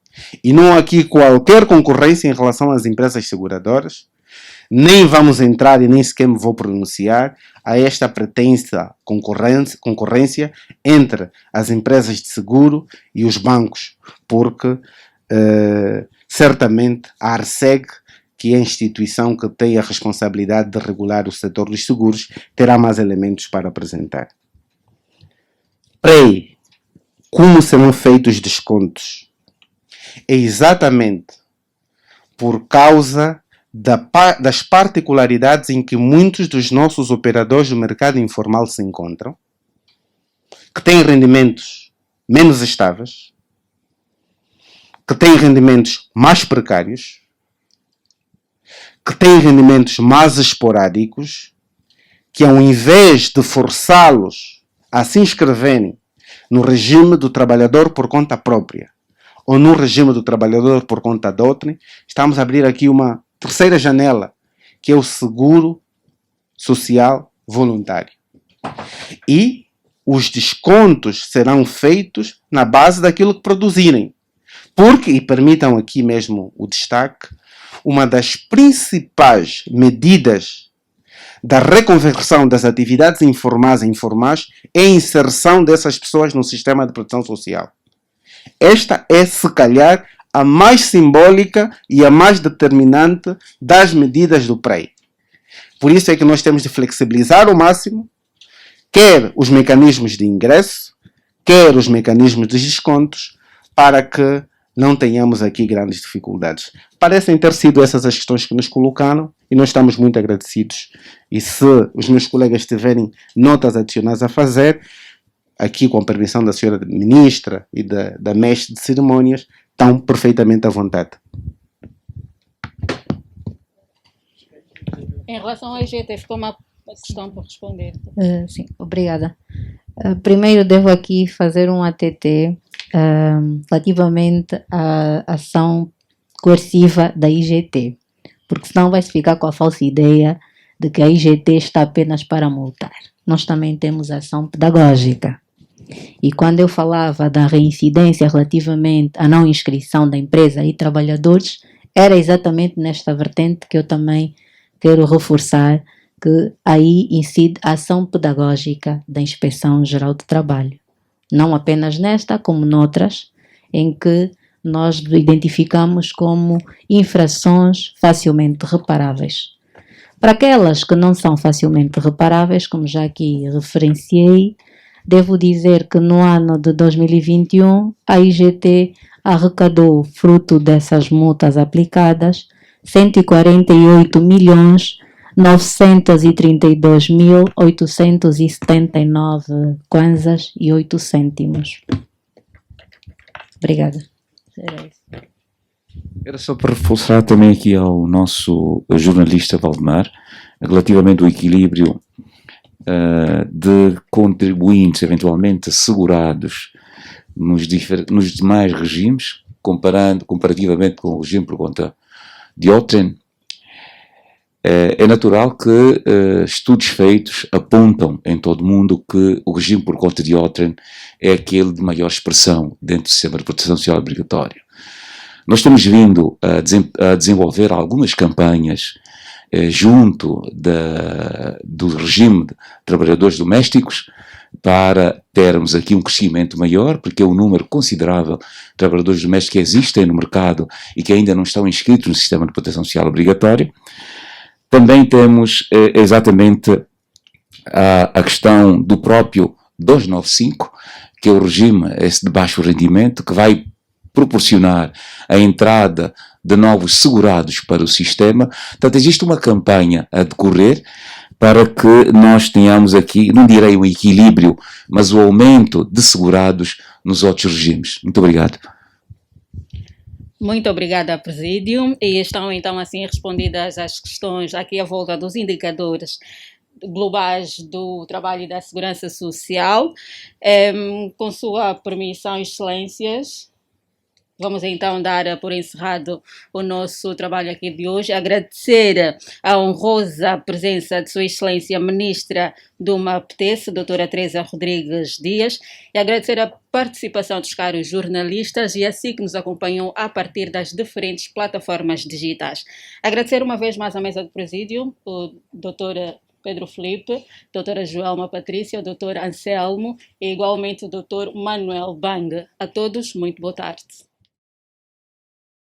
E não há aqui qualquer concorrência em relação às empresas seguradoras, nem vamos entrar e nem sequer me vou pronunciar a esta pretensa concorrência entre as empresas de seguro e os bancos, porque certamente a ARSEG, que é a instituição que tem a responsabilidade de regular o setor dos seguros, terá mais elementos para apresentar. PREI, como serão feitos os descontos? É exatamente por causa das particularidades em que muitos dos nossos operadores do mercado informal se encontram, que têm rendimentos menos estáveis, que têm rendimentos mais precários, que têm rendimentos mais esporádicos, que ao invés de forçá-los a se inscreverem no regime do trabalhador por conta própria ou no regime do trabalhador por conta de outrem, estamos a abrir aqui uma terceira janela, que é o seguro social voluntário. E os descontos serão feitos na base daquilo que produzirem. Porque, e permitam aqui mesmo o destaque, uma das principais medidas da reconversão das atividades informais a informais é a inserção dessas pessoas no sistema de proteção social. Esta é, se calhar, a mais simbólica e a mais determinante das medidas do PREI. Por isso é que nós temos de flexibilizar ao máximo, quer os mecanismos de ingresso, quer os mecanismos de descontos, para que não tenhamos aqui grandes dificuldades. Parecem ter sido essas as questões que nos colocaram e nós estamos muito agradecidos. E se os meus colegas tiverem notas adicionais a fazer, aqui com a permissão da senhora ministra e da mestre de cerimônias, estão perfeitamente à vontade. Em relação ao IGT, ficou uma questão para responder. Sim, obrigada. Primeiro devo aqui fazer um ATT relativamente à ação coerciva da IGT, porque senão vai-se ficar com a falsa ideia de que a IGT está apenas para multar. Nós também temos ação pedagógica. E quando eu falava da reincidência relativamente à não inscrição da empresa e trabalhadores, era exatamente nesta vertente que eu também quero reforçar, que aí incide a ação pedagógica da Inspeção Geral de Trabalho. Não apenas nesta, como noutras, em que nós identificamos como infrações facilmente reparáveis. Para aquelas que não são facilmente reparáveis, como já aqui referenciei, devo dizer que no ano de 2021 a IGT arrecadou, fruto dessas multas aplicadas, 148.932.879 kwanzas e 8 cêntimos. Obrigada. Era isso. Era só para reforçar também aqui ao nosso jornalista Valdemar, relativamente ao equilíbrio de contribuintes eventualmente segurados nos demais regimes, comparativamente com o regime por conta de outrem. É natural que estudos feitos apontam em todo o mundo que o regime por conta de outrem é aquele de maior expressão dentro do sistema de proteção social obrigatório. Nós temos vindo a desenvolver algumas campanhas junto do regime de trabalhadores domésticos para termos aqui um crescimento maior, porque é um número considerável de trabalhadores domésticos que existem no mercado e que ainda não estão inscritos no sistema de proteção social obrigatório. Também temos exatamente a questão do próprio 295, que é o regime esse de baixo rendimento, que vai proporcionar a entrada de novos segurados para o sistema. Portanto, existe uma campanha a decorrer para que nós tenhamos aqui, não direi um equilíbrio, mas o aumento de segurados nos outros regimes. Muito obrigado. Muito obrigada, Presídio. E estão então assim respondidas as questões aqui à volta dos indicadores globais do trabalho e da segurança social. Com sua permissão, Excelências, vamos então dar por encerrado o nosso trabalho aqui de hoje. Agradecer a honrosa presença de Sua Excelência Ministra do MAPTES, doutora Teresa Rodrigues Dias, e agradecer a participação dos caros jornalistas e assim que nos acompanham a partir das diferentes plataformas digitais. Agradecer uma vez mais à mesa do presídio, o doutor Pedro Felipe, doutora Joelma Patrícia, o doutor Anselmo e igualmente o doutor Manuel Bang. A todos, muito boa tarde.